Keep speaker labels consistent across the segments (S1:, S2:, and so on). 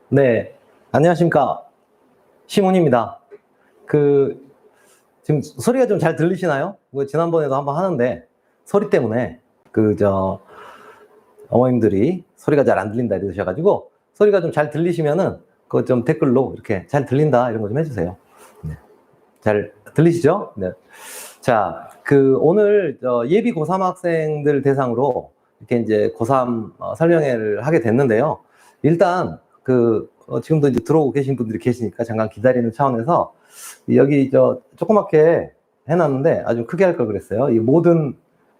S1: 네, 안녕하십니까. 시몬입니다. 그, 지금 소리가 좀 잘 들리시나요? 뭐 지난번에도 한번 하는데, 소리 때문에, 어머님들이 소리가 잘 안 들린다 이러셔가지고, 소리가 좀 잘 들리시면은, 그거 좀 댓글로 이렇게 잘 들린다 이런 거 좀 해주세요. 네. 잘 들리시죠? 네. 자, 오늘 예비 고3 학생들 대상으로 이렇게 이제 고3 설명회를 하게 됐는데요. 일단 지금도 이제 들어오고 계신 분들이 계시니까 잠깐 기다리는 차원에서 여기 조그맣게 해놨는데 아주 크게 할 걸 그랬어요. 이 모든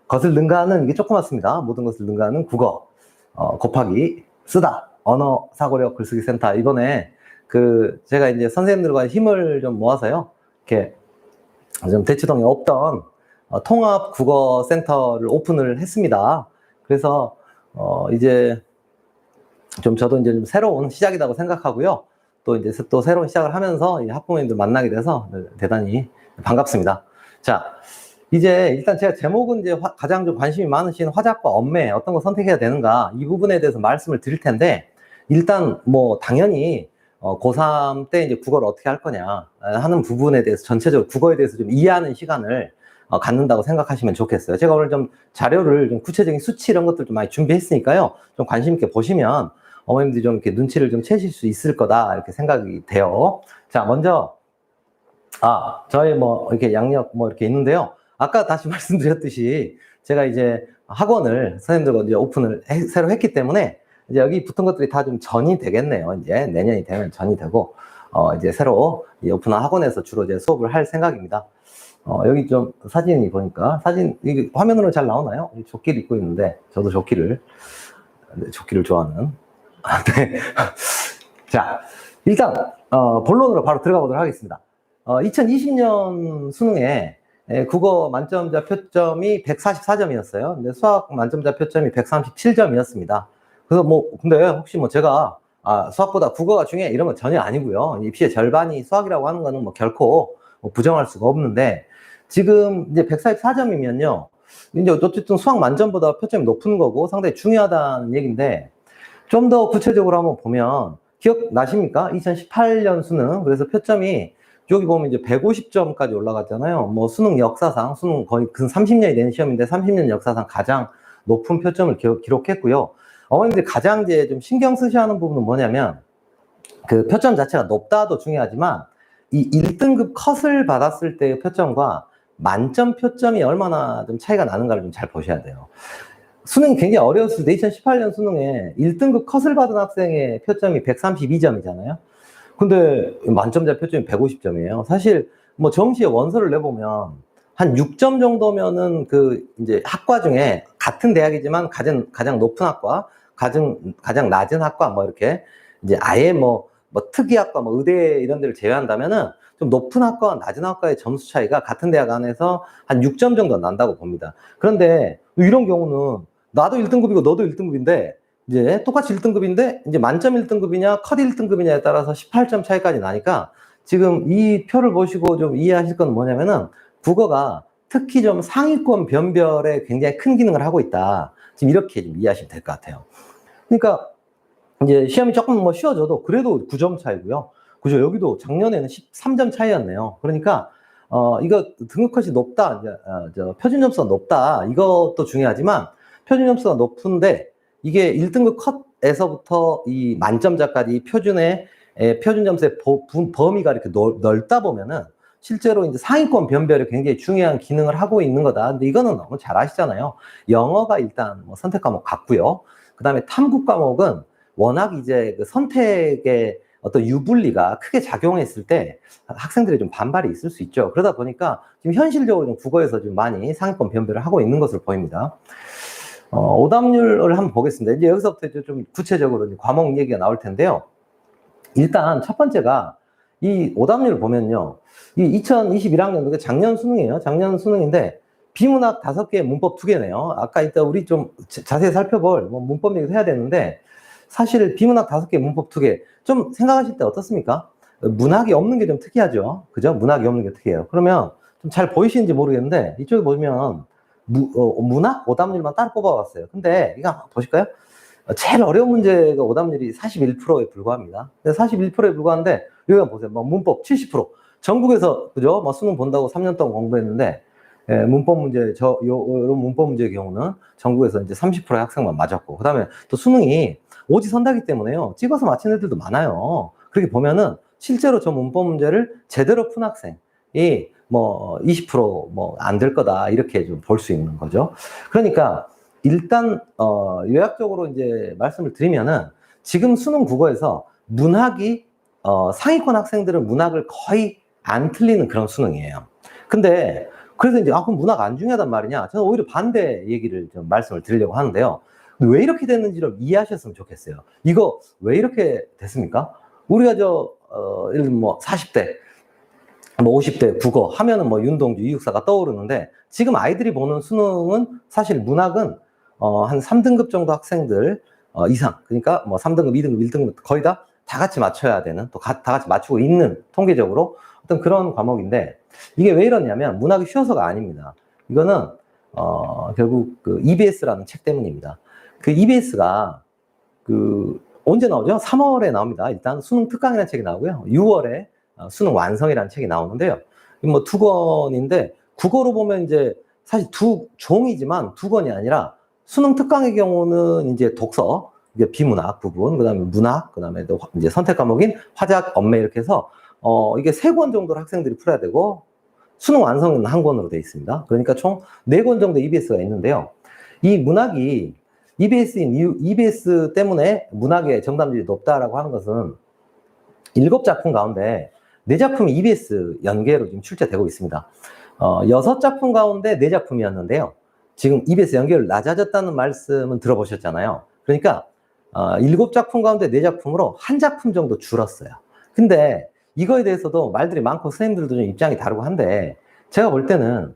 S1: 것을 능가하는 이게 조그맣습니다. 모든 것을 능가하는 국어 곱하기 쓰다 언어 사고력 글쓰기 센터. 이번에 제가 이제 선생님들과 힘을 좀 모아서요. 이렇게 좀 대치동에 없던 통합 국어 센터를 오픈을 했습니다. 그래서 이제 저도 이제 좀 새로운 시작이라고 생각하고요. 또 이제 또 새로운 시작을 하면서 학부모님들 만나게 돼서 대단히 반갑습니다. 자, 이제 일단 제가 제목은 이제 가장 좀 관심이 많으신 화작과 언매 어떤 거 선택해야 되는가 이 부분에 대해서 말씀을 드릴 텐데, 일단 뭐 당연히 고3 때 이제 국어를 어떻게 할 거냐 하는 부분에 대해서 전체적으로 국어에 대해서 좀 이해하는 시간을 갖는다고 생각하시면 좋겠어요. 제가 오늘 좀 자료를 좀 구체적인 수치 이런 것들 좀 많이 준비했으니까요. 좀 관심 있게 보시면 어머님들이 좀 이렇게 눈치를 좀 채실 수 있을 거다 이렇게 생각이 돼요. 자, 먼저 저의 뭐 이렇게 양력 뭐 이렇게 있는데요. 아까 다시 말씀드렸듯이 제가 이제 학원을 선생님들과 이제 오픈을 새로 했기 때문에 이제 여기 붙은 것들이 다 좀 전이 되겠네요. 이제 내년이 되면 전이 되고 이제 새로 오픈한 학원에서 주로 이제 수업을 할 생각입니다. 여기 좀 사진이 보니까 이게 화면으로 잘 나오나요? 조끼를 입고 있는데 저도 조끼를 좋아하는. 네. 자, 일단 본론으로 바로 들어가 보도록 하겠습니다. 2020년 수능에 국어 만점자 표점이 144점이었어요. 근데 수학 만점자 표점이 137점이었습니다. 그래서 근데 혹시 제가 수학보다 국어가 중요해 이런 건 전혀 아니고요. 이 피해 절반이 수학이라고 하는 거는 결코 부정할 수가 없는데, 지금 이제 144점이면요. 이제 어쨌든 수학 만점보다 표점이 높은 거고 상당히 중요하다는 얘기인데, 좀 더 구체적으로 한번 보면 기억나십니까? 2018년 수능. 그래서 표점이 여기 보면 이제 150점까지 올라갔잖아요. 수능 역사상, 수능 거의 근 30년이 된 시험인데 30년 역사상 가장 높은 표점을 기록했고요. 어머님들 가장 이제 좀 신경 쓰셔야 하는 부분은 뭐냐면, 표점 자체가 높다도 중요하지만 이 1등급 컷을 받았을 때의 표점과 만점 표점이 얼마나 좀 차이가 나는가를 좀 잘 보셔야 돼요. 수능이 굉장히 어려웠을 때 2018년 수능에 1등급 컷을 받은 학생의 표점이 132점이잖아요. 근데 만점자 표점이 150점이에요. 사실 정시에 원서를 내보면 한 6점 정도면은 이제 학과 중에 같은 대학이지만 가장 높은 학과, 가장 낮은 학과 이렇게 이제 아예 특이학과 의대 이런 데를 제외한다면은 좀 높은 학과와 낮은 학과의 점수 차이가 같은 대학 안에서 한 6점 정도 난다고 봅니다. 그런데 이런 경우는 나도 1등급이고 너도 1등급인데 이제 똑같이 1등급인데 이제 만점 1등급이냐 컷 1등급이냐에 따라서 18점 차이까지 나니까, 지금 이 표를 보시고 좀 이해하실 건 뭐냐면은 국어가 특히 좀 상위권 변별에 굉장히 큰 기능을 하고 있다. 지금 이렇게 좀 이해하시면 될 것 같아요. 그러니까 이제 시험이 조금 쉬워져도 그래도 9점 차이고요. 그죠? 여기도 작년에는 13점 차이였네요. 그러니까 이거 등급 컷이 높다, 이제 표준 점수가 높다, 이것도 중요하지만 표준 점수가 높은데 이게 1등급 컷에서부터 이 만점자까지 표준 점수의 범위가 이렇게 넓다 보면은 실제로 이제 상위권 변별에 굉장히 중요한 기능을 하고 있는 거다. 근데 이거는 너무 잘 아시잖아요. 영어가 일단 선택 과목 같고요. 그 다음에 탐구 과목은 워낙 이제 선택의 어떤 유불리가 크게 작용했을 때 학생들의 좀 반발이 있을 수 있죠. 그러다 보니까 지금 현실적으로 국어에서 좀 많이 상위권 변별을 하고 있는 것으로 보입니다. 오답률을 한번 보겠습니다. 이제 여기서부터 좀 구체적으로 이제 과목 얘기가 나올 텐데요. 일단 첫 번째가 이 오답률을 보면요. 이 2021학년도 작년 수능이에요. 작년 수능인데 비문학 5개, 문법 2개네요. 아까 이따 우리 좀 자세히 살펴볼 문법 얘기도 해야 되는데, 사실 비문학 5개, 문법 2개 좀 생각하실 때 어떻습니까? 문학이 없는 게 좀 특이하죠. 그죠? 문학이 없는 게 특이해요. 그러면 좀 잘 보이시는지 모르겠는데 이쪽에 보면 문학 오답률만 따로 뽑아봤어요. 근데 이거 한번 보실까요? 제일 어려운 문제가 오답률이 41%에 불과합니다. 41%에 불과한데, 여기 한번 보세요. 뭐 문법 70%. 전국에서, 그죠? 뭐 수능 본다고 3년 동안 공부했는데, 문법 문제, 요런 문법 문제의 경우는 전국에서 이제 30%의 학생만 맞았고, 그 다음에 또 수능이 오지선다기 때문에요. 찍어서 맞힌 애들도 많아요. 그렇게 보면은 실제로 저 문법 문제를 제대로 푼 학생이 뭐 20% 안 될 거다. 이렇게 좀 볼 수 있는 거죠. 그러니까 일단, 요약적으로 이제 말씀을 드리면은 지금 수능 국어에서 문학이, 상위권 학생들은 문학을 거의 안 틀리는 그런 수능이에요. 근데 그래서 이제 그럼 문학 안 중요하단 말이냐? 저는 오히려 반대 얘기를 좀 말씀을 드리려고 하는데요. 왜 이렇게 됐는지를 이해하셨으면 좋겠어요. 이거 왜 이렇게 됐습니까? 우리가 예를 들면 뭐 40대, 뭐 50대 국어 하면은 뭐 윤동주, 이육사가 떠오르는데 지금 아이들이 보는 수능은 사실 문학은 한 3등급 정도 학생들 이상, 그러니까 뭐 3등급, 2등급, 1등급 거의 다 같이 맞춰야 되는, 또 다 같이 맞추고 있는 통계적으로 어떤 그런 과목인데 이게 왜 이러냐면 문학이 쉬워서가 아닙니다. 이거는 결국 그 EBS라는 책 때문입니다. 그 EBS가 그 언제 나오죠? 3월에 나옵니다. 일단 수능 특강이라는 책이 나오고요. 6월에 수능 완성이라는 책이 나오는데요. 뭐 2권인데 국어로 보면 이제 사실 두 종이지만 2권이 아니라 수능 특강의 경우는 이제 독서, 이게 비문학 부분, 그다음에 문학, 그다음에 또 이제 선택 과목인 화작, 언매 이렇게 해서 이게 3권 정도를 학생들이 풀어야 되고 수능 완성은 1권으로 되어 있습니다. 그러니까 총 4권 정도 EBS가 있는데요. 이 문학이 EBS 때문에 문학의 정답률이 높다라고 하는 것은 7작품 가운데 4작품이 EBS 연계로 지금 출제되고 있습니다. 6작품 가운데 4작품이었는데요. 지금 EBS 연계율 낮아졌다는 말씀은 들어보셨잖아요. 그러니까 7작품 가운데 4작품으로 1작품 정도 줄었어요. 근데 이거에 대해서도 말들이 많고 선생님들도 좀 입장이 다르고 한데 제가 볼 때는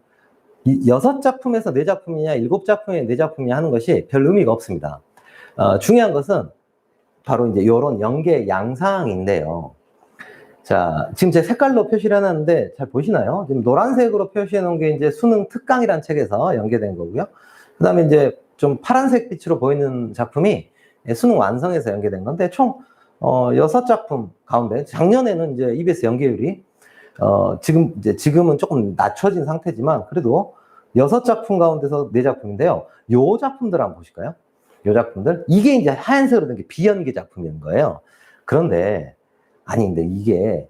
S1: 6작품에서 4작품이냐 7작품에 4작품이냐 하는 것이 별 의미가 없습니다. 중요한 것은 바로 이제 이런 연계 양상인데요. 자, 지금 제 색깔로 표시를 해놨는데 잘 보시나요? 지금 노란색으로 표시해 놓은 게 이제 수능 특강이라는 책에서 연계된 거고요. 그 다음에 이제 좀 파란색 빛으로 보이는 작품이 수능 완성에서 연계된 건데 총 6작품 가운데 작년에는 이제 EBS 연계율이 지금은 조금 낮춰진 상태지만 그래도 6작품 가운데서 4작품인데요. 요 작품들 한번 보실까요? 요 작품들. 이게 이제 하얀색으로 된 게 비연계 작품인 거예요. 그런데 근데 이게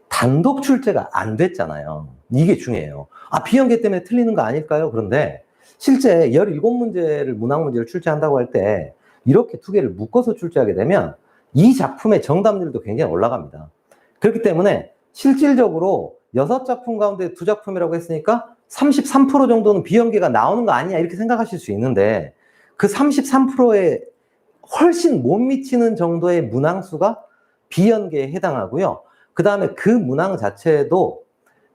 S1: 단독 출제가 안 됐잖아요. 이게 중요해요. 비연계 때문에 틀리는 거 아닐까요? 그런데 실제 17문제를 문학 문제를 출제한다고 할 때 이렇게 2개를 묶어서 출제하게 되면 이 작품의 정답률도 굉장히 올라갑니다. 그렇기 때문에 실질적으로 6작품 가운데 2작품이라고 했으니까 33% 정도는 비연계가 나오는 거 아니냐 이렇게 생각하실 수 있는데 그 33%에 훨씬 못 미치는 정도의 문항수가 비연계에 해당하고요. 그 다음에 그 문항 자체도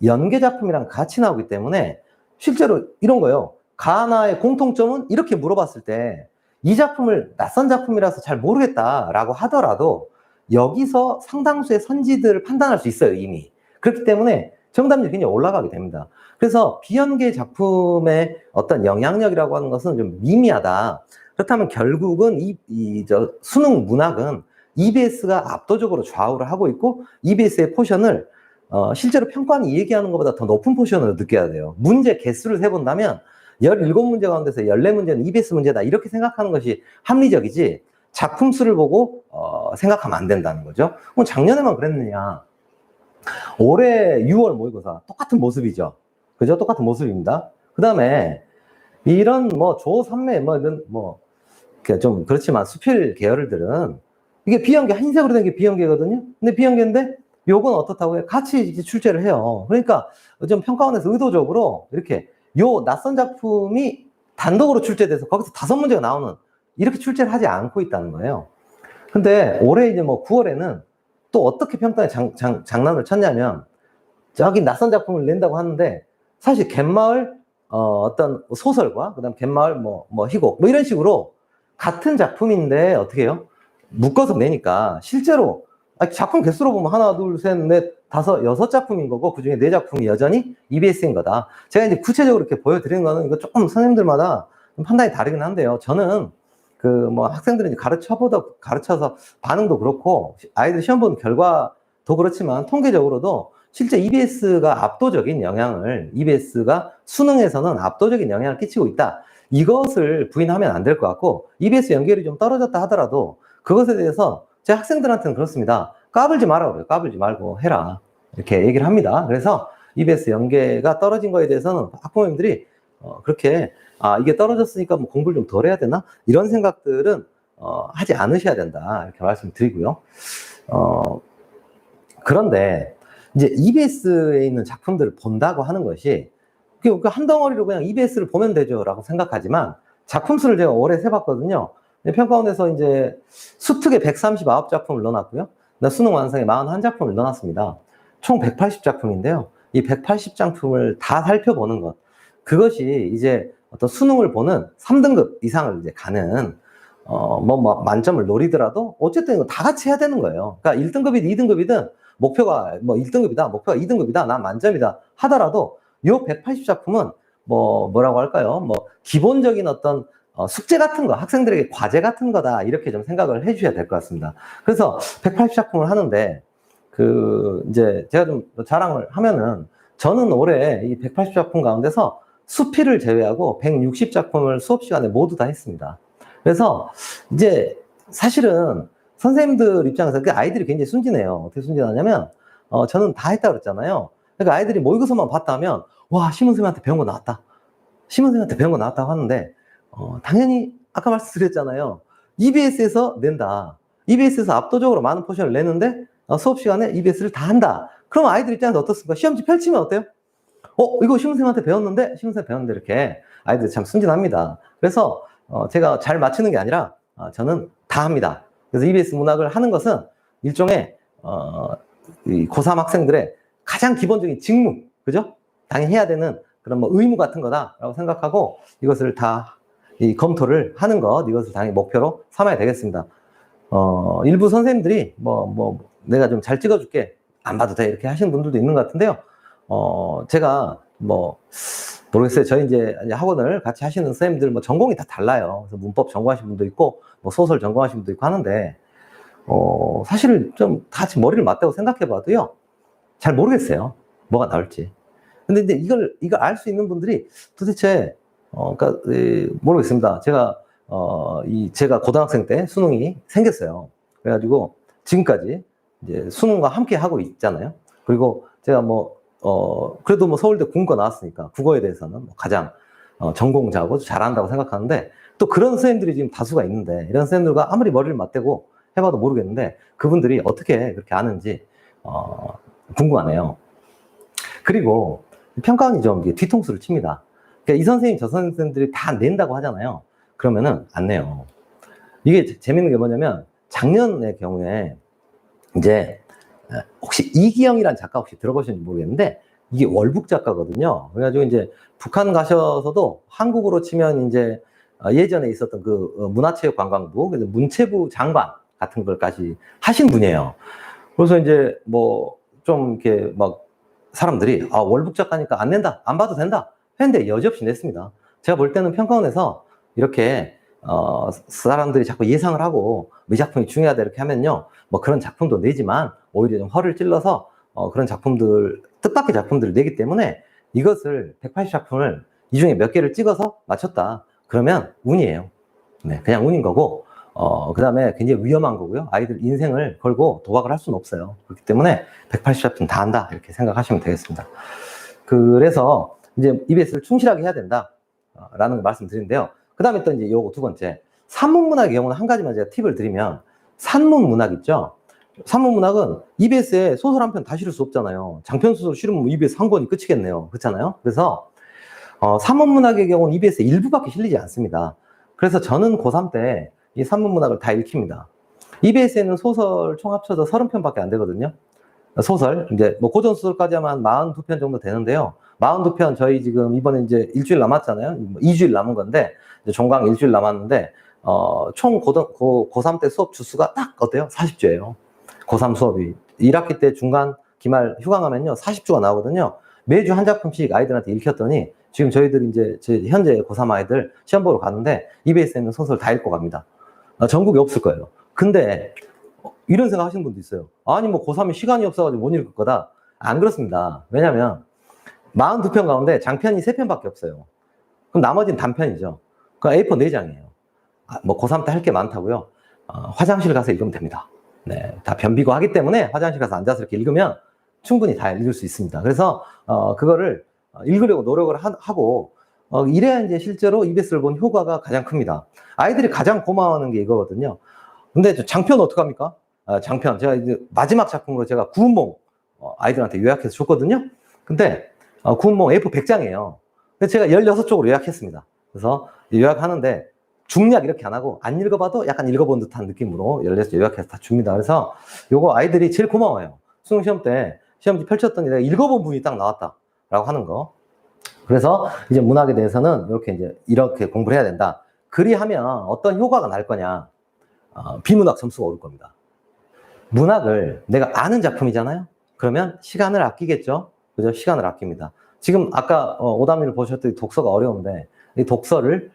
S1: 연계 작품이랑 같이 나오기 때문에 실제로 이런 거예요. 가나의 공통점은 이렇게 물어봤을 때 이 작품을 낯선 작품이라서 잘 모르겠다라고 하더라도 여기서 상당수의 선지들을 판단할 수 있어요, 이미. 그렇기 때문에 정답률이 굉장히 올라가게 됩니다. 그래서 비연계 작품의 어떤 영향력이라고 하는 것은 좀 미미하다. 그렇다면 결국은 수능 문학은 EBS가 압도적으로 좌우를 하고 있고 EBS의 포션을 실제로 평가원이 얘기하는 것보다 더 높은 포션으로 느껴야 돼요. 문제 개수를 세본다면 17문제 가운데서 14문제는 EBS 문제다 이렇게 생각하는 것이 합리적이지 작품 수를 보고 생각하면 안 된다는 거죠. 그럼 작년에만 그랬느냐. 올해 6월 모의고사 똑같은 모습이죠. 그죠? 똑같은 모습입니다. 그 다음에 이런 조3매 이런 좀 그렇지만 수필 계열들은 이게 비연계 흰색으로 된 게 비연계거든요. 근데 비연계인데 요건 어떻다고 해요? 같이 이제 출제를 해요. 그러니까 좀 평가원에서 의도적으로 이렇게 요 낯선 작품이 단독으로 출제돼서 거기서 5문제가 나오는 이렇게 출제를 하지 않고 있다는 거예요. 근데 올해 이제 9월에는 또 어떻게 평가에 장난을 쳤냐면 저기 낯선 작품을 낸다고 하는데 사실 갯마을 어떤 소설과 그다음 갯마을 희곡 이런 식으로 같은 작품인데 어떻게 해요? 묶어서 내니까 실제로 작품 개수로 보면 하나, 둘, 셋, 넷, 다섯, 6작품인 거고 그중에 4작품이 여전히 EBS인 거다. 제가 이제 구체적으로 이렇게 보여드리는 거는 이거 조금 선생님들마다 판단이 다르긴 한데요. 저는 뭐 학생들이 이제 가르쳐서 반응도 그렇고, 아이들 시험 보는 결과도 그렇지만, 통계적으로도 실제 EBS가 EBS가 수능에서는 압도적인 영향을 끼치고 있다. 이것을 부인하면 안 될 것 같고, EBS 연결이 좀 떨어졌다 하더라도, 그것에 대해서 제 학생들한테는 그렇습니다. 까불지 마라 그래요. 까불지 말고 해라. 이렇게 얘기를 합니다. 그래서 EBS 연계가 떨어진 거에 대해서는 학부모님들이 그렇게 이게 떨어졌으니까 뭐 공부를 좀 덜 해야 되나? 이런 생각들은 하지 않으셔야 된다. 이렇게 말씀드리고요. 그런데 이제 EBS에 있는 작품들을 본다고 하는 것이 한 덩어리로 그냥 EBS를 보면 되죠라고 생각하지만, 작품 수를 제가 올해 세봤거든요. 평가원에서 이제 수특에 139작품을 넣어놨고요. 수능 완성에 41작품을 넣어놨습니다. 총 180작품인데요. 이 180작품을 다 살펴보는 것, 그것이 이제 어떤 수능을 보는 3등급 이상을 이제 가는 뭐 만점을 노리더라도 어쨌든 이거 다 같이 해야 되는 거예요. 그러니까 1등급이든 2등급이든 목표가 뭐 1등급이다, 목표가 2등급이다, 난 만점이다 하더라도 요 180작품은 뭐라고 할까요? 뭐 기본적인 어떤 숙제 같은 거, 학생들에게 과제 같은 거다, 이렇게 좀 생각을 해주셔야 될 것 같습니다. 그래서 180작품을 하는데, 이제 제가 좀 자랑을 하면은, 저는 올해 이 180작품 가운데서 수필을 제외하고 160작품을 수업 시간에 모두 다 했습니다. 그래서 이제 사실은 선생님들 입장에서 아이들이 굉장히 순진해요. 어떻게 순진하냐면, 저는 다 했다고 그랬잖아요. 그러니까 아이들이 모의고사만 봤다면, 와, 심은쌤한테 배운 거 나왔다. 심은쌤한테 배운 거 나왔다고 하는데, 당연히 아까 말씀드렸잖아요. EBS에서 낸다. EBS에서 압도적으로 많은 포션을 내는데 수업 시간에 EBS를 다 한다. 그럼 아이들 입장에서 어떻습니까? 시험지 펼치면 어때요? 이거 심은쌤한테 배웠는데? 심은쌤 배웠는데, 이렇게 아이들이 참 순진합니다. 그래서 제가 잘 맞추는 게 아니라 저는 다 합니다. 그래서 EBS 문학을 하는 것은 일종의 이 고3 학생들의 가장 기본적인 직무, 그죠? 당연히 해야 되는 그런 뭐 의무 같은 거다라고 생각하고, 이것을 다 이 검토를 하는 것, 이것을 당연히 목표로 삼아야 되겠습니다. 일부 선생님들이 내가 좀 잘 찍어줄게, 안 봐도 돼, 이렇게 하시는 분들도 있는 것 같은데요. 제가 모르겠어요. 저희 이제 학원을 같이 하시는 선생님들 전공이 다 달라요. 그래서 문법 전공하신 분도 있고, 소설 전공하신 분도 있고 하는데, 사실 좀 같이 머리를 맞대고 생각해 봐도요, 잘 모르겠어요. 뭐가 나올지. 근데 이제 이걸 알 수 있는 분들이 도대체, 그러니까, 모르겠습니다. 제가 고등학생 때 수능이 생겼어요. 그래가지고 지금까지 이제 수능과 함께 하고 있잖아요. 그리고 제가 그래도 서울대 국문과 나왔으니까 국어에 대해서는 가장 전공자고 잘한다고 생각하는데, 또 그런 선생님들이 지금 다수가 있는데, 이런 선생님들과 아무리 머리를 맞대고 해봐도 모르겠는데, 그분들이 어떻게 그렇게 아는지 궁금하네요. 그리고 평가원이 좀 뒤통수를 칩니다. 그러니까 이 선생님, 저 선생님들이 다 낸다고 하잖아요. 그러면은 안 내요. 이게 재밌는 게 뭐냐면, 작년의 경우에 이제 혹시 이기영이라는 작가 혹시 들어보셨는지 모르겠는데, 이게 월북 작가거든요. 그래가지고 이제 북한 가셔서도 한국으로 치면 이제 예전에 있었던 문화체육관광부, 그래서 문체부 장관 같은 걸까지 하신 분이에요. 그래서 이제 좀 이렇게 사람들이 월북 작가니까 안 낸다, 안 봐도 된다 했는데 여지없이 냈습니다. 제가 볼 때는 평가원에서 이렇게 사람들이 자꾸 예상을 하고 이 작품이 중요하다 이렇게 하면요, 그런 작품도 내지만 오히려 좀 허를 찔러서 그런 작품들, 뜻밖의 작품들을 내기 때문에, 이것을 180작품을 이 중에 몇 개를 찍어서 맞췄다 그러면 운이에요. 네, 그냥 운인 거고, 그 다음에 굉장히 위험한 거고요. 아이들 인생을 걸고 도박을 할 수는 없어요. 그렇기 때문에 180작품 다 한다, 이렇게 생각하시면 되겠습니다. 그래서 이제 EBS를 충실하게 해야 된다 라는 걸 말씀드리는데요. 그 다음에 또 이제 요거 두 번째, 산문문학의 경우는 한 가지만 제가 팁을 드리면, 산문문학 있죠? 산문문학은 EBS에 소설 한 편 다 실을 수 없잖아요. 장편소설 실으면 EBS 한 권이 끝이겠네요. 그렇잖아요? 그래서 산문문학의 경우는 EBS에 일부밖에 실리지 않습니다. 그래서 저는 고3 때 이 산문문학을 다 읽힙니다. EBS에는 소설 총 합쳐서 30편밖에 안 되거든요. 소설, 이제 고전소설까지 하면 42편 정도 되는데요. 42편 저희 지금 이번에 이제 일주일 남았잖아요. 2주일 남은 건데, 이제 종강 일주일 남았는데, 총 고3 때 수업 주수가 딱 어때요? 40주예요. 고3 수업이. 1학기 때 중간, 기말 휴강하면요, 40주가 나오거든요. 매주 한 작품씩 아이들한테 읽혔더니, 지금 저희들이 이제 현재 고3 아이들 시험 보러 가는데, EBS에 있는 소설 다 읽고 갑니다. 전국에 없을 거예요. 근데 이런 생각 하시는 분도 있어요. 아니 뭐 고3이 시간이 없어가지고 못 읽을 거다. 안 그렇습니다. 왜냐면 42편 가운데 장편이 3편밖에 없어요. 그럼 나머지는 단편이죠. 그 A4 4장이에요. 뭐 고3 때 할 게 많다고요? 화장실 가서 읽으면 됩니다. 네, 다 변비고 하기 때문에 화장실 가서 앉아서 이렇게 읽으면 충분히 다 읽을 수 있습니다. 그래서 그거를 읽으려고 노력을 하고 이래야 이제 실제로 EBS를 본 효과가 가장 큽니다. 아이들이 가장 고마워하는 게 이거거든요. 근데 장편 어떡합니까? 장편 제가 이제 마지막 작품으로 제가 구운몽 아이들한테 요약해서 줬거든요. 근데 구운몽 A4 100장이에요. 그래서 제가 16쪽으로 요약했습니다. 그래서 요약하는데 중략 이렇게 안 하고 안 읽어봐도 약간 읽어본 듯한 느낌으로 16쪽 요약해서 다 줍니다. 그래서 요거 아이들이 제일 고마워요. 수능 시험 때 시험지 펼쳤더니 내가 읽어본 부분이 딱 나왔다라고 하는 거. 그래서 이제 문학에 대해서는 이렇게 공부를 해야 된다. 그리하면 어떤 효과가 날 거냐? 비문학 점수가 오를 겁니다. 문학을 내가 아는 작품이잖아요. 그러면 시간을 아끼겠죠. 그죠? 시간을 아낍니다. 지금 아까 오답률을 보셨더니 독서가 어려운데 이 독서를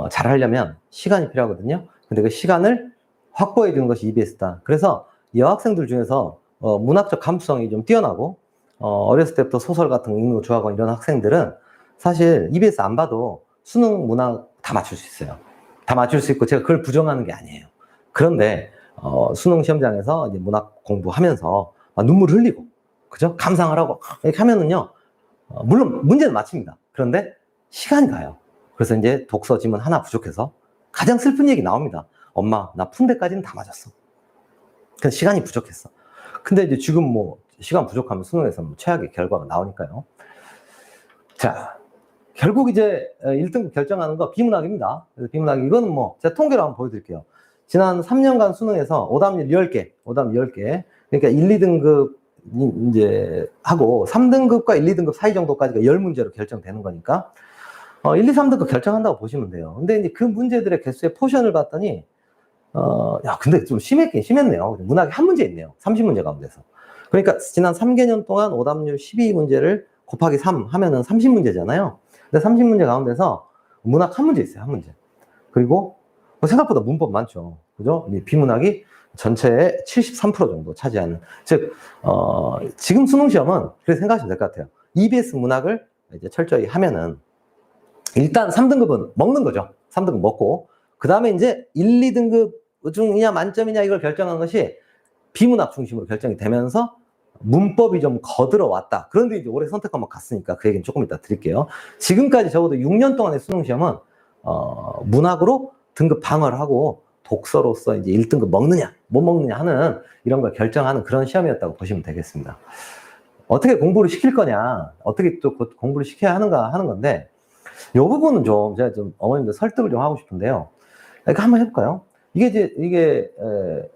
S1: 잘 하려면 시간이 필요하거든요. 근데 그 시간을 확보해 주는 것이 EBS다. 그래서 여학생들 중에서 문학적 감수성이 좀 뛰어나고 어렸을 때부터 소설 같은 거 읽는 거 좋아하고 이런 학생들은 사실 EBS 안 봐도 수능 문학 다 맞출 수 있어요. 다 맞출 수 있고 제가 그걸 부정하는 게 아니에요. 그런데 수능 시험장에서 이제 문학 공부하면서 눈물 흘리고 그죠? 감상을 하고 이렇게 하면은요 물론 문제는 맞춥니다. 그런데 시간이 가요. 그래서 이제 독서 지문 하나 부족해서 가장 슬픈 얘기 나옵니다. 엄마 나 푼대까지는 다 맞았어. 그 시간이 부족했어. 근데 이제 지금 뭐 시간 부족하면 수능에서 뭐 최악의 결과가 나오니까요. 자, 결국 이제 1등급 결정하는 거 비문학입니다. 그래서 비문학 이거는 뭐 제가 통계로 한번 보여드릴게요. 지난 3년간 수능에서 오답률 10개, 그러니까 1, 2등급 이제 하고 3등급과 1, 2등급 사이 정도까지가 10문제로 결정되는 거니까 1, 2, 3등급 결정한다고 보시면 돼요. 근데 이제 그 문제들의 개수의 포션을 봤더니 야 근데 좀 심했네요. 문학이 한 문제 있네요. 30문제 가운데서. 그러니까 지난 3개년 동안 오답률 12문제를 곱하기 3 하면은 30문제잖아요. 근데 30문제 가운데서 문학 한 문제 있어요. 한 문제. 그리고 생각보다 문법 많죠. 그죠? 비문학이 전체의 73% 정도 차지하는. 즉, 지금 수능 시험은 그렇게 생각하시면 될 것 같아요. EBS 문학을 이제 철저히 하면은 일단 3등급은 먹는 거죠. 3등급 먹고. 그 다음에 이제 1, 2등급 중이냐 만점이냐 이걸 결정한 것이 비문학 중심으로 결정이 되면서 문법이 좀 거들어 왔다. 그런데 이제 올해 선택 과목 갔으니까 그 얘기는 조금 이따 드릴게요. 지금까지 적어도 6년 동안의 수능 시험은 문학으로 등급 방어를 하고 독서로서 이제 1등급 먹느냐 못 먹느냐 하는 이런 걸 결정하는 그런 시험이었다고 보시면 되겠습니다. 어떻게 공부를 시킬 거냐, 어떻게 또 공부를 시켜야 하는가 하는 건데 이 부분은 좀 제가 좀 어머님들 설득을 좀 하고 싶은데요. 그러니까 한번 해볼까요? 이게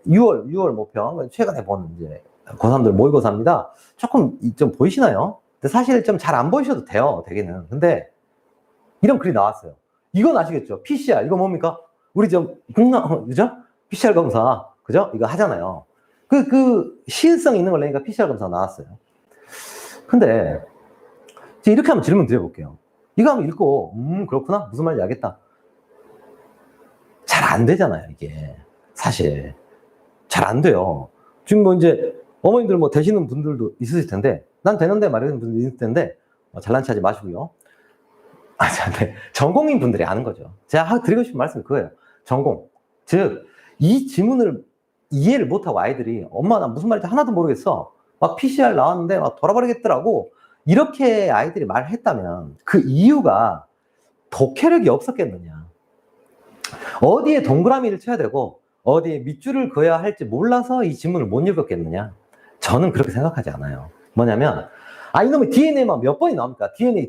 S1: 6월 모평 최근에 본 이제 고3들 모의고사입니다. 조금 좀 보이시나요? 근데 사실 좀 잘 안 보이셔도 돼요, 되게는. 근데 이런 글이 나왔어요. 이건 아시겠죠? PCR 이거 뭡니까? 우리 좀 그죠? PCR 검사 그죠? 이거 하잖아요. 그 시인성 있는 걸 내니까 PCR 검사 나왔어요. 근데 이렇게 한번 질문 드려볼게요. 이거 한번 읽고 그렇구나 무슨 말인지 알겠다. 잘 안 되잖아요 이게 사실 잘 안 돼요. 지금 뭐 이제 어머님들 뭐 되시는 분들도 있으실 텐데 난 되는데 말하는 분들 있을 텐데 잘난 체하지 마시고요. 네. 전공인 분들이 아는 거죠. 제가 드리고 싶은 말씀이 그거예요. 전공. 즉 이 지문을 이해를 못하고 아이들이 엄마 나 무슨 말인지 하나도 모르겠어. 막 PCR 나왔는데 막 돌아버리겠더라고. 이렇게 아이들이 말했다면 그 이유가 독해력이 없었겠느냐. 어디에 동그라미를 쳐야 되고 어디에 밑줄을 그어야 할지 몰라서 이 지문을 못 읽었겠느냐. 저는 그렇게 생각하지 않아요. 뭐냐면 이놈의 DNA만 몇 번이 나옵니까? DNA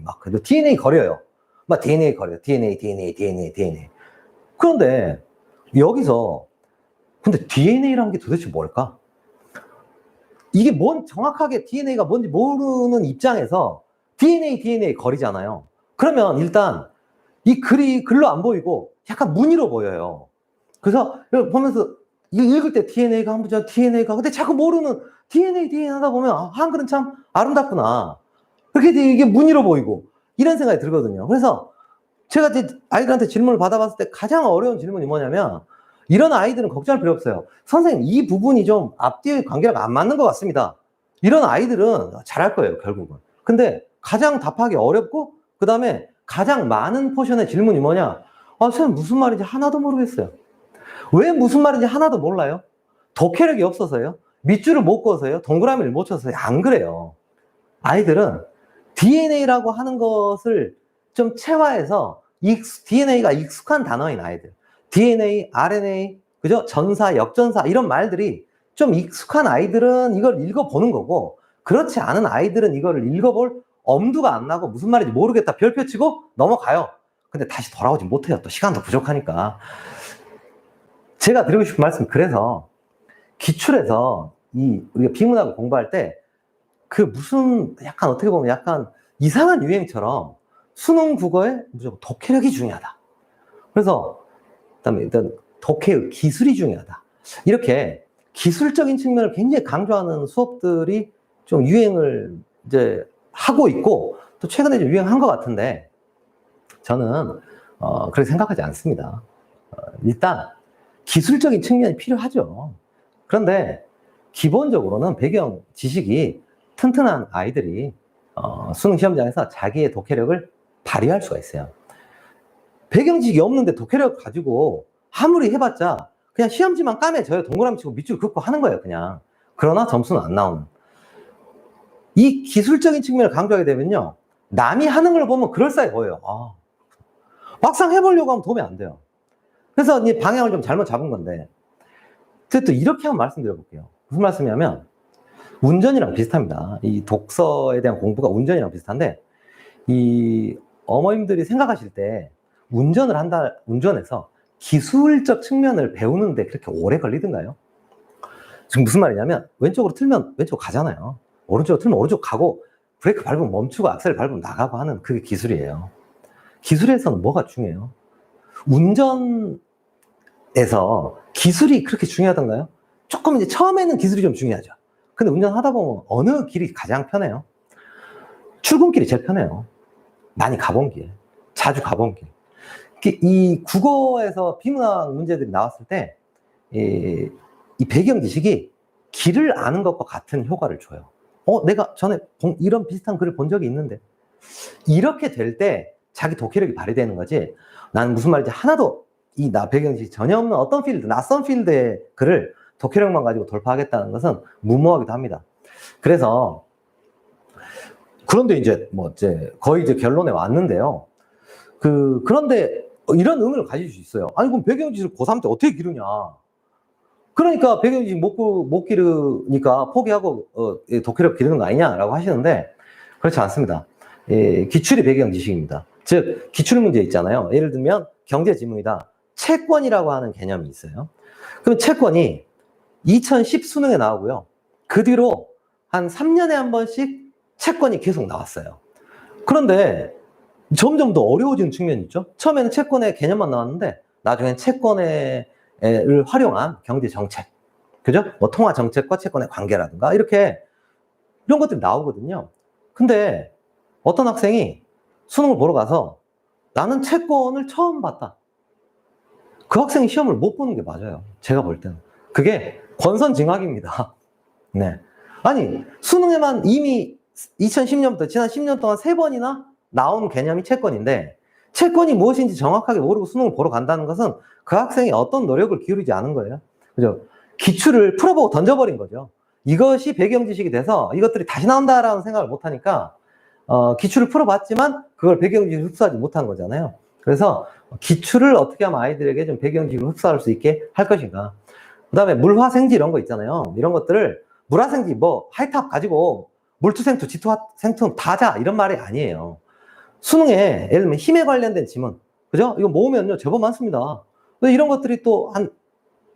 S1: 막 그래도 DNA 거려요. 막 DNA 거려요. DNA. 그런데 여기서 근데 DNA라는 게 도대체 뭘까? 이게 정확하게 DNA가 뭔지 모르는 입장에서 DNA 거리잖아요. 그러면 일단 이 글이 글로 안 보이고 약간 무늬로 보여요. 그래서 보면서 읽을 때 DNA가 한 문자 DNA가 근데 자꾸 모르는 DNA 하다 보면 한글은 참 아름답구나. 그렇게 이게 무늬로 보이고 이런 생각이 들거든요. 그래서 제가 이제 아이들한테 질문을 받아봤을 때 가장 어려운 질문이 뭐냐면, 이런 아이들은 걱정할 필요 없어요. 선생님, 이 부분이 좀 앞뒤의 관계가 안 맞는 것 같습니다. 이런 아이들은 잘할 거예요, 결국은. 근데 가장 답하기 어렵고, 그 다음에 가장 많은 포션의 질문이 뭐냐? 선생님, 무슨 말인지 하나도 모르겠어요. 왜 무슨 말인지 하나도 몰라요? 독해력이 없어서요? 밑줄을 못 그어서요? 동그라미를 못 쳐서요? 안 그래요. 아이들은 DNA라고 하는 것을 좀 체화해서 DNA가 익숙한 단어인 아이들. DNA, RNA, 그죠? 전사, 역전사 이런 말들이 좀 익숙한 아이들은 이걸 읽어보는 거고, 그렇지 않은 아이들은 이거를 읽어볼 엄두가 안 나고 무슨 말인지 모르겠다 별표 치고 넘어가요. 근데 다시 돌아오지 못해요. 또 시간도 부족하니까. 제가 드리고 싶은 말씀, 그래서 기출에서 우리가 비문학을 공부할 때 그 무슨 약간 어떻게 보면 약간 이상한 유행처럼 수능 국어에 무조건 독해력이 중요하다. 그래서 그다음에 일단 독해의 기술이 중요하다. 이렇게 기술적인 측면을 굉장히 강조하는 수업들이 좀 유행을 이제 하고 있고, 또 최근에 좀 유행한 것 같은데, 저는 그렇게 생각하지 않습니다. 일단 기술적인 측면이 필요하죠. 그런데 기본적으로는 배경 지식이 튼튼한 아이들이 수능 시험장에서 자기의 독해력을 발휘할 수가 있어요. 배경 지식이 없는데 독해력 가지고 아무리 해봤자 그냥 시험지만 까매져요. 동그라미 치고 밑줄 긋고 하는 거예요, 그냥. 그러나 점수는 안 나오는. 이 기술적인 측면을 강조하게 되면요, 남이 하는 걸 보면 그럴싸해 보여요. 막상 해보려고 하면 도움이 안 돼요. 그래서 이 방향을 좀 잘못 잡은 건데, 또 이렇게 한번 말씀드려볼게요. 무슨 말씀이냐면, 운전이랑 비슷합니다. 이 독서에 대한 공부가 운전이랑 비슷한데, 이 어머님들이 생각하실 때 운전에서 기술적 측면을 배우는데 그렇게 오래 걸리던가요? 지금 무슨 말이냐면, 왼쪽으로 틀면 왼쪽 가잖아요. 오른쪽으로 틀면 오른쪽 가고, 브레이크 밟으면 멈추고 악셀 밟으면 나가고 하는 그게 기술이에요. 기술에서는 뭐가 중요해요? 운전에서 기술이 그렇게 중요하던가요? 조금 이제 처음에는 기술이 좀 중요하죠. 근데 운전하다 보면 어느 길이 가장 편해요? 출근길이 제일 편해요. 많이 가본 길, 자주 가본 길. 이 국어에서 비문학 문제들이 나왔을 때, 이 배경 지식이 길을 아는 것과 같은 효과를 줘요. 내가 전에 이런 비슷한 글을 본 적이 있는데, 이렇게 될 때 자기 독해력이 발휘되는 거지, 나는 무슨 말인지 하나도 나 배경 지식 전혀 없는 어떤 필드, 낯선 필드의 글을 독해력만 가지고 돌파하겠다는 것은 무모하기도 합니다. 그래서 그런데 이제 거의 이제 결론에 왔는데요. 그런데 이런 의문을 가질 수 있어요. 아니, 그럼 배경 지식을 고3 때 어떻게 기르냐? 그러니까 배경 지식 못 기르니까 포기하고 독해력 기르는 거 아니냐라고 하시는데, 그렇지 않습니다. 기출이 배경 지식입니다. 즉, 기출 문제 있잖아요. 예를 들면 경제 지문이다. 채권이라고 하는 개념이 있어요. 그럼 채권이 2010 수능에 나오고요. 그 뒤로 한 3년에 한 번씩 채권이 계속 나왔어요. 그런데 점점 더 어려워지는 측면이 있죠. 처음에는 채권의 개념만 나왔는데, 나중엔 채권을 활용한 경제 정책, 그죠? 뭐 통화 정책과 채권의 관계라든가 이렇게 이런 것들이 나오거든요. 근데 어떤 학생이 수능을 보러 가서 나는 채권을 처음 봤다. 그 학생이 시험을 못 보는 게 맞아요. 제가 볼 때는. 그게 권선징악입니다. 네. 아니, 수능에만 이미 2010년부터 지난 10년 동안 3번이나 나온 개념이 채권인데, 채권이 무엇인지 정확하게 모르고 수능을 보러 간다는 것은 그 학생이 어떤 노력을 기울이지 않은 거예요. 그죠? 기출을 풀어보고 던져버린 거죠. 이것이 배경 지식이 돼서 이것들이 다시 나온다라는 생각을 못 하니까, 기출을 풀어봤지만 그걸 배경 지식을 흡수하지 못한 거잖아요. 그래서 기출을 어떻게 하면 아이들에게 좀 배경 지식을 흡수할 수 있게 할 것인가. 그 다음에 물화생지 이런 거 있잖아요. 이런 것들을 물화생지 하이탑 가지고 물투생투, 지투생투 다자 이런 말이 아니에요. 수능에 예를 들면 힘에 관련된 지문, 그죠? 이거 모으면요 제법 많습니다. 이런 것들이 또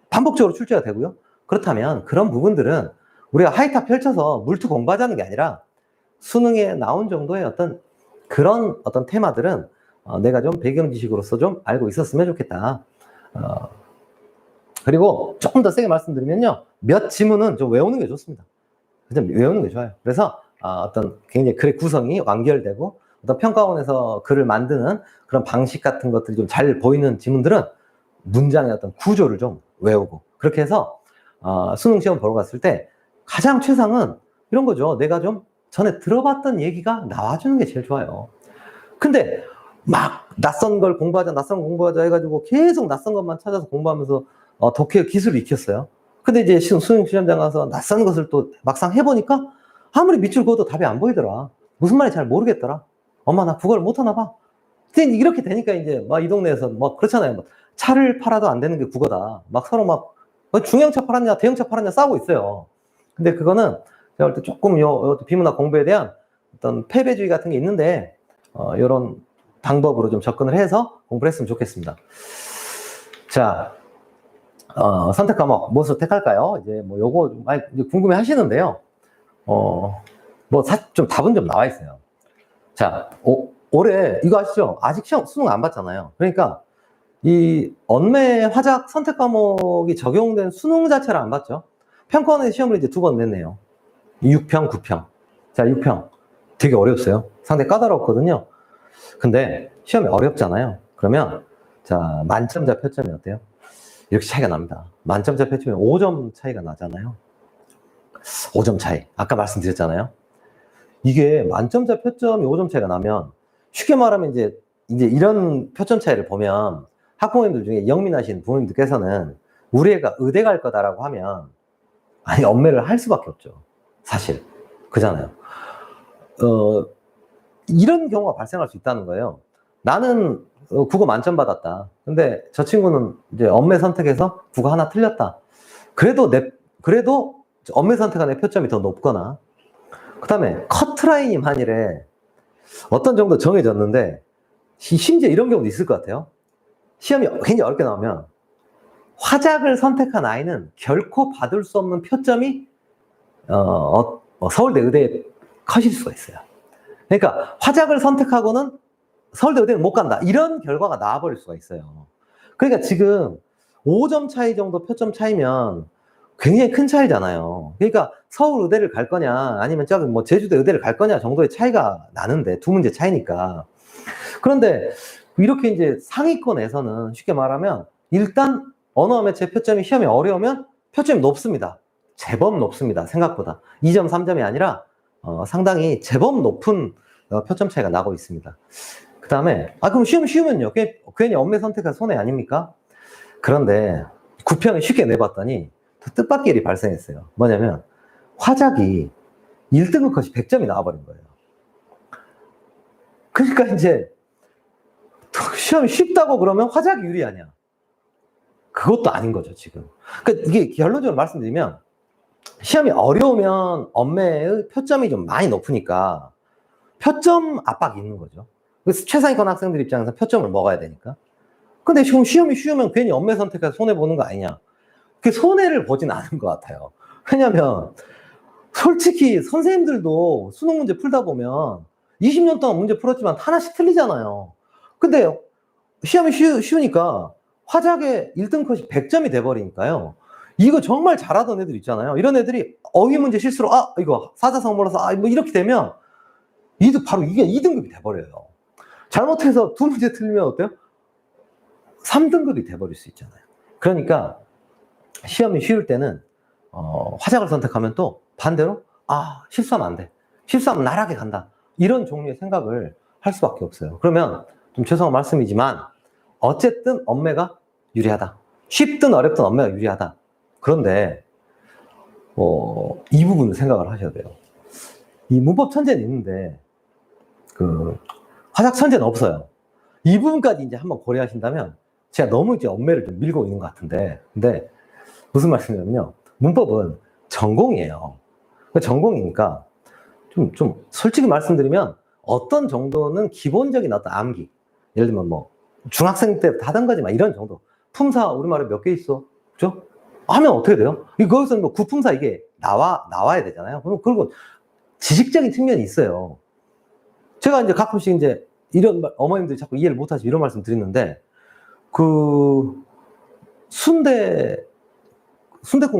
S1: 반복적으로 출제가 되고요. 그렇다면 그런 부분들은 우리가 하이탑 펼쳐서 물투 공부하자는 게 아니라, 수능에 나온 정도의 그런 테마들은 내가 좀 배경 지식으로서 좀 알고 있었으면 좋겠다. 그리고 조금 더 세게 말씀드리면요, 몇 지문은 좀 외우는 게 좋습니다. 외우는 게 좋아요. 그래서 굉장히 글의 구성이 완결되고 어떤 평가원에서 글을 만드는 그런 방식 같은 것들이 좀 잘 보이는 지문들은 문장의 어떤 구조를 좀 외우고, 그렇게 해서 수능 시험 보러 갔을 때 가장 최상은 이런 거죠. 내가 좀 전에 들어봤던 얘기가 나와주는 게 제일 좋아요. 근데 막 낯선 걸 공부하자 해가지고 계속 낯선 것만 찾아서 공부하면서 독해 기술을 익혔어요. 근데 이제 수능 시험장 가서 낯선 것을 또 막상 해보니까 아무리 밑줄 그어도 답이 안 보이더라. 무슨 말인지 잘 모르겠더라. 엄마 나 국어를 못하나 봐. 근데 이렇게 되니까 이제 막 이 동네에서 막 그렇잖아요. 막 차를 팔아도 안 되는 게 국어다. 막 서로 막 중형차 팔았냐 대형차 팔았냐 싸우고 있어요. 근데 그거는 제가 볼 때 조금 비문학 공부에 대한 어떤 패배주의 같은 게 있는데 이런 방법으로 좀 접근을 해서 공부를 했으면 좋겠습니다. 자, 선택 과목 무엇을 택할까요? 이제 뭐 요거 많이 궁금해 하시는데요. 좀 답은 좀 나와 있어요. 자, 올해 이거 아시죠? 아직 수능 안 봤잖아요. 그러니까 이 언매 화작 선택 과목이 적용된 수능 자체를 안 봤죠. 평가원의 시험을 이제 2번 냈네요. 6평, 9평. 자, 6평. 되게 어려웠어요. 상당히 까다로웠거든요. 근데 시험이 어렵잖아요. 그러면 자, 만점자 표점이 어때요? 이렇게 차이가 납니다. 만점자 표점이 5점 차이가 나잖아요. 5점 차이. 아까 말씀드렸잖아요. 이게 만점자 표점이 5점 차이가 나면 쉽게 말하면 이제 이런 표점 차이를 보면 학부모님들 중에 영민하신 부모님들께서는 우리 애가 의대 갈 거다라고 하면 아니 엄매를 할 수밖에 없죠. 사실 그잖아요. 이런 경우가 발생할 수 있다는 거예요. 나는 국어 만점 받았다. 근데 저 친구는 이제 엄매 선택해서 국어 하나 틀렸다. 그래도 엄매 선택한 애 표점이 더 높거나, 그 다음에 커트라인이 만일에 어떤 정도 정해졌는데 심지어 이런 경우도 있을 것 같아요. 시험이 굉장히 어렵게 나오면 화작을 선택한 아이는 결코 받을 수 없는 표점이 서울대 의대에 컷일 수가 있어요. 그러니까 화작을 선택하고는 서울대 의대는 못 간다. 이런 결과가 나와버릴 수가 있어요. 그러니까 지금 5점 차이 정도 표점 차이면 굉장히 큰 차이잖아요. 그러니까 서울 의대를 갈 거냐 아니면 저기 뭐 제주도 의대를 갈 거냐 정도의 차이가 나는데, 두 문제 차이니까. 그런데 이렇게 이제 상위권에서는 쉽게 말하면 일단 언어 매체 표점이 시험이 어려우면 표점이 높습니다. 제법 높습니다. 생각보다 2점, 3점이 아니라 상당히 제법 높은 표점 차이가 나고 있습니다. 그 다음에 그럼 시험 쉬우면요? 괜히 엄매 선택한 손해 아닙니까? 그런데 9평을 쉽게 내봤더니 뜻밖의 일이 발생했어요. 뭐냐면 화작이 1등급 컷이 100점이 나와버린 거예요. 그러니까 이제 시험이 쉽다고 그러면 화작이 유리하냐? 그것도 아닌 거죠, 지금. 그러니까 이게 결론적으로 말씀드리면 시험이 어려우면 엄매의 표점이 좀 많이 높으니까 표점 압박이 있는 거죠. 최상위권 학생들 입장에서 표점을 먹어야 되니까. 근데 지금 시험이 쉬우면 괜히 엄매 선택해서 손해보는 거 아니냐? 그 손해를 보진 않은 것 같아요. 왜냐면 솔직히 선생님들도 수능 문제 풀다 보면 20년 동안 문제 풀었지만 하나씩 틀리잖아요. 근데 시험이 쉬우니까 화작의 1등 컷이 100점이 돼버리니까요. 이거 정말 잘하던 애들 있잖아요. 이런 애들이 어휘 문제 실수로 이거 사자성 몰라서 뭐 이렇게 되면 바로 이게 2등급이 돼버려요. 잘못해서 2문제 틀리면 어때요? 3등급이 돼버릴 수 있잖아요. 그러니까 시험이 쉬울 때는 화작을 선택하면 또 반대로 실수하면 안 돼. 실수하면 나락에 간다. 이런 종류의 생각을 할 수밖에 없어요. 그러면 좀 죄송한 말씀이지만 어쨌든 엄매가 유리하다. 쉽든 어렵든 엄매가 유리하다. 그런데 이 부분 생각을 하셔야 돼요. 이 문법 천재는 있는데 그 화작 천재는 없어요. 이 부분까지 이제 한번 고려하신다면 제가 너무 이제 엄매를 좀 밀고 있는 것 같은데, 근데 무슨 말씀이냐면요, 문법은 전공이에요. 전공이니까 좀 솔직히 말씀드리면 어떤 정도는 기본적인 어떤 암기, 예를 들면 뭐 중학생 때부터 하던 거지 막 이런 정도. 품사 우리말에 몇 개 있어, 그죠? 하면 어떻게 돼요? 거기서 뭐 구품사 이게 나와야 되잖아요. 그리고 지식적인 측면이 있어요. 제가 이제 가끔씩 이제 이런 어머님들이 자꾸 이해를 못하시고 이런 말씀 드리는데, 그 순대국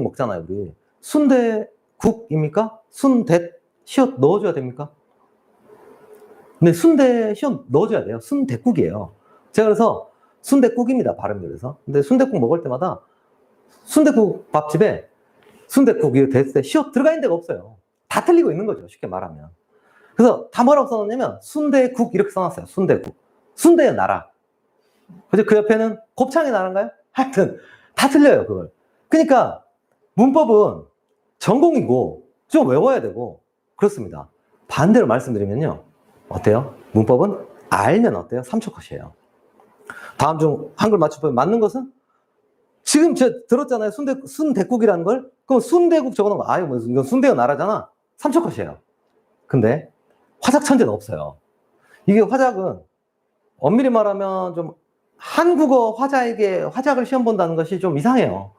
S1: 먹잖아요, 우리. 순대국입니까? 순대 시옷 넣어줘야 됩니까? 근데 순대 시험 넣어줘야 돼요. 순댓국이에요. 제가 그래서 순댓국입니다, 발음이. 그래서. 근데 순댓국 먹을 때마다 순댓국 밥집에 순댓국이 됐을 때 시험 들어가 있는 데가 없어요. 다 틀리고 있는 거죠, 쉽게 말하면. 그래서 다 뭐라고 써놨냐면 순대국 이렇게 써놨어요. 순대국. 순대의 나라. 그죠? 그 옆에는 곱창의 나라인가요? 하여튼 다 틀려요, 그걸. 그러니까 문법은 전공이고 좀 외워야 되고 그렇습니다. 반대로 말씀드리면요. 어때요? 문법은 알면 어때요? 3초 컷이에요. 다음 중 한글 맞춤법에 맞는 것은? 지금 제가 들었잖아요. 순대국이라는 걸. 그럼 순대국 적어놓은 거. 아유, 이건 순대의 나라잖아. 3초 컷이에요. 근데 화작 천재는 없어요. 이게 화작은 엄밀히 말하면 좀 한국어 화자에게 화작을 시험 본다는 것이 좀 이상해요.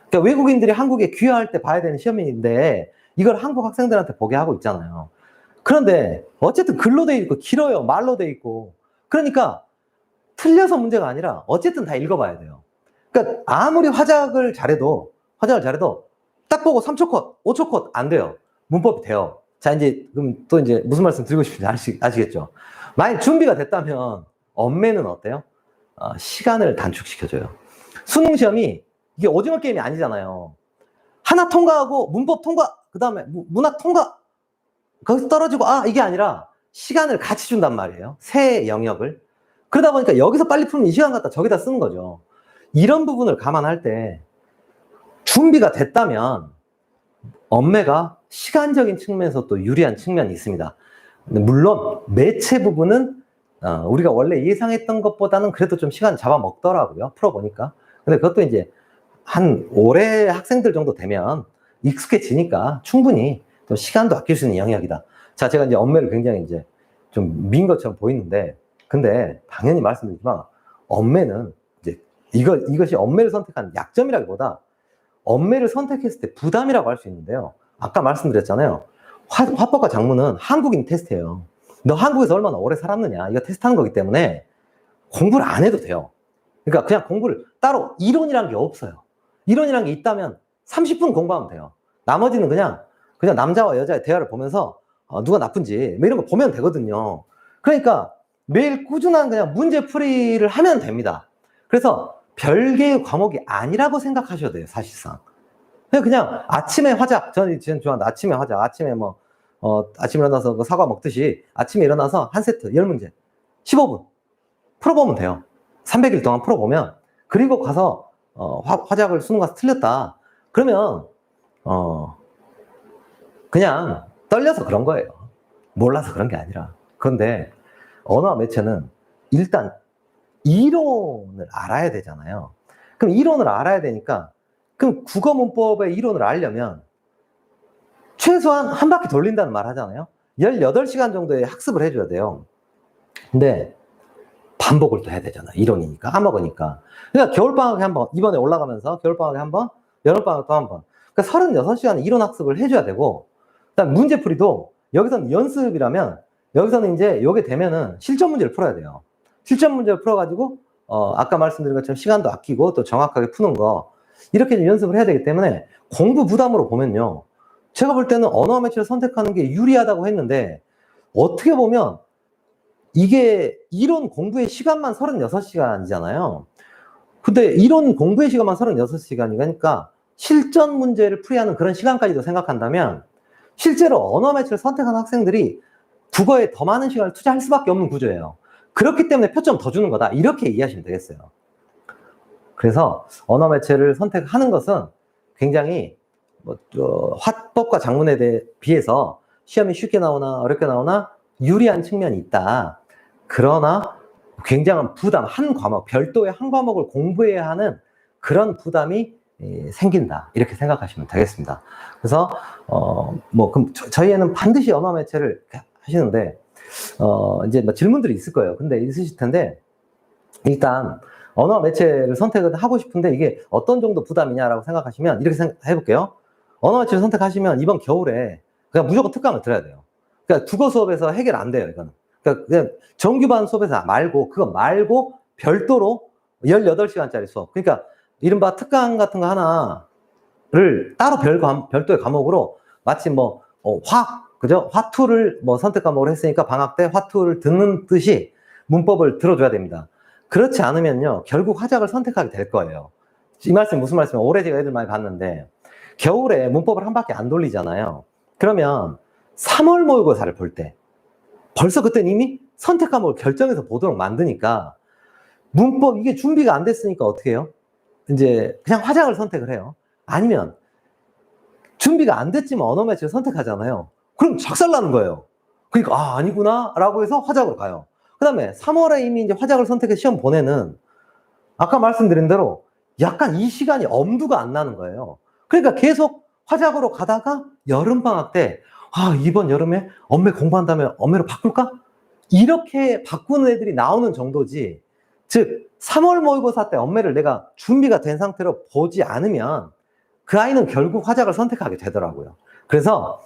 S1: 그러니까 외국인들이 한국에 귀화할 때 봐야 되는 시험인데 이걸 한국 학생들한테 보게 하고 있잖아요. 그런데 어쨌든 글로 돼 있고 길어요. 말로 돼 있고. 그러니까 틀려서 문제가 아니라 어쨌든 다 읽어봐야 돼요. 그러니까 아무리 화작을 잘해도 딱 보고 3초 컷, 5초 컷 안 돼요. 문법이 돼요. 자, 이제 그럼 또 이제 무슨 말씀 드리고 싶은지 아시겠죠? 만약 준비가 됐다면 엄매는 어때요? 시간을 단축시켜줘요. 수능 시험이 이게 오징어 게임이 아니잖아요. 하나 통과하고 문법 통과, 그 다음에 문학 통과, 거기서 떨어지고, 이게 아니라 시간을 같이 준단 말이에요. 새 영역을. 그러다 보니까 여기서 빨리 풀면 이 시간 갖다 저기다 쓰는 거죠. 이런 부분을 감안할 때 준비가 됐다면 엄매가 시간적인 측면에서 또 유리한 측면이 있습니다. 물론 매체 부분은 우리가 원래 예상했던 것보다는 그래도 좀 시간 잡아먹더라고요. 풀어보니까. 근데 그것도 이제 한 올해 학생들 정도 되면 익숙해지니까 충분히 또 시간도 아낄 수 있는 영역이다. 자, 제가 이제 엄매를 굉장히 이제 좀 민 것처럼 보이는데, 근데 당연히 말씀드리지만 엄매는 이제 이것이 엄매를 선택한 약점이라기보다 엄매를 선택했을 때 부담이라고 할 수 있는데요. 아까 말씀드렸잖아요. 화법과 작문은 한국인 테스트예요. 너 한국에서 얼마나 오래 살았느냐, 이거 테스트하는 거기 때문에 공부를 안 해도 돼요. 그러니까 그냥 공부를 따로 이론이란 게 없어요. 이론이란 게 있다면 30분 공부하면 돼요. 나머지는 그냥 남자와 여자의 대화를 보면서 누가 나쁜지 뭐 이런 거 보면 되거든요. 그러니까 매일 꾸준한 그냥 문제풀이를 하면 됩니다. 그래서 별개의 과목이 아니라고 생각하셔도 돼요, 사실상. 그냥 아침에 화작, 저는 좋아하는데 아침에 화작, 아침에 아침에 일어나서 그 사과 먹듯이 아침에 일어나서 한 세트 10문제 15분 풀어보면 돼요. 300일 동안 풀어보면, 그리고 가서 화작을 수능 가서 틀렸다 그러면 그냥 떨려서 그런 거예요. 몰라서 그런 게 아니라. 그런데 언어와 매체는 일단 이론을 알아야 되잖아요. 그럼 이론을 알아야 되니까, 그럼 국어 문법의 이론을 알려면 최소한 한 바퀴 돌린다는 말 하잖아요. 18시간 정도의 학습을 해줘야 돼요. 근데 반복을 또 해야 되잖아. 이론이니까, 까먹으니까. 그러니까 겨울방학에 한 번, 이번에 올라가면서 겨울방학에 한 번, 여름방학 또 한 번. 그러니까 36시간 이론 학습을 해줘야 되고, 그다음 문제풀이도 여기서는 연습이라면 여기서는 이제 요게 되면은 실전 문제를 풀어야 돼요. 실전 문제를 풀어가지고 아까 말씀드린 것처럼 시간도 아끼고 또 정확하게 푸는 거, 이렇게 좀 연습을 해야 되기 때문에 공부 부담으로 보면요, 제가 볼 때는 언어 매체를 선택하는 게 유리하다고 했는데, 어떻게 보면 이게 이론 공부의 시간만 36시간이잖아요. 근데 이론 공부의 시간만 36시간이니까 실전 문제를 풀이하는 그런 시간까지도 생각한다면 실제로 언어 매체를 선택한 학생들이 국어에 더 많은 시간을 투자할 수밖에 없는 구조예요. 그렇기 때문에 표점 더 주는 거다, 이렇게 이해하시면 되겠어요. 그래서 언어 매체를 선택하는 것은 굉장히 화법과 작문에 비해서 시험이 쉽게 나오나 어렵게 나오나 유리한 측면이 있다. 그러나 굉장한 부담, 한 과목, 별도의 한 과목을 공부해야 하는 그런 부담이 생긴다, 이렇게 생각하시면 되겠습니다. 그래서 그럼 저희에는 반드시 언어 매체를 하시는데 이제 질문들이 있을 거예요. 근데 있으실 텐데, 일단 언어 매체를 선택을 하고 싶은데 이게 어떤 정도 부담이냐라고 생각하시면 이렇게 해볼게요. 언어 매체를 선택하시면 이번 겨울에 그냥 무조건 특강을 들어야 돼요. 그러니까 국어 수업에서 해결 안 돼요, 이거는. 그러니까 그냥 정규반 수업에서 말고, 그거 말고 별도로 18시간짜리 수업. 그러니까 이른바 특강 같은 거 하나를 따로 별도의 과목으로 마치 그죠? 화투를 뭐 선택 과목으로 했으니까 방학 때 화투를 듣는 듯이 문법을 들어줘야 됩니다. 그렇지 않으면요, 결국 화작을 선택하게 될 거예요. 이 말씀 무슨 말씀이에요? 올해 제가 애들 많이 봤는데, 겨울에 문법을 한 바퀴 안 돌리잖아요. 그러면 3월 모의고사를 볼 때, 벌써 그때는 이미 선택 과목을 결정해서 보도록 만드니까, 문법, 이게 준비가 안 됐으니까 어떻게 해요? 이제 그냥 화작을 선택을 해요. 아니면, 준비가 안 됐지만 언어 매체를 선택하잖아요. 그럼 작살나는 거예요. 그러니까, 아, 아니구나, 라고 해서 화작으로 가요. 그 다음에 3월에 이미 이제 화작을 선택해 시험 보내는, 아까 말씀드린 대로 약간 이 시간이 엄두가 안 나는 거예요. 그러니까 계속 화작으로 가다가 여름방학 때, 아, 이번 여름에 엄매 공부한다면 엄매로 바꿀까? 이렇게 바꾸는 애들이 나오는 정도지. 즉, 3월 모의고사 때 엄매를 내가 준비가 된 상태로 보지 않으면 그 아이는 결국 화작을 선택하게 되더라고요. 그래서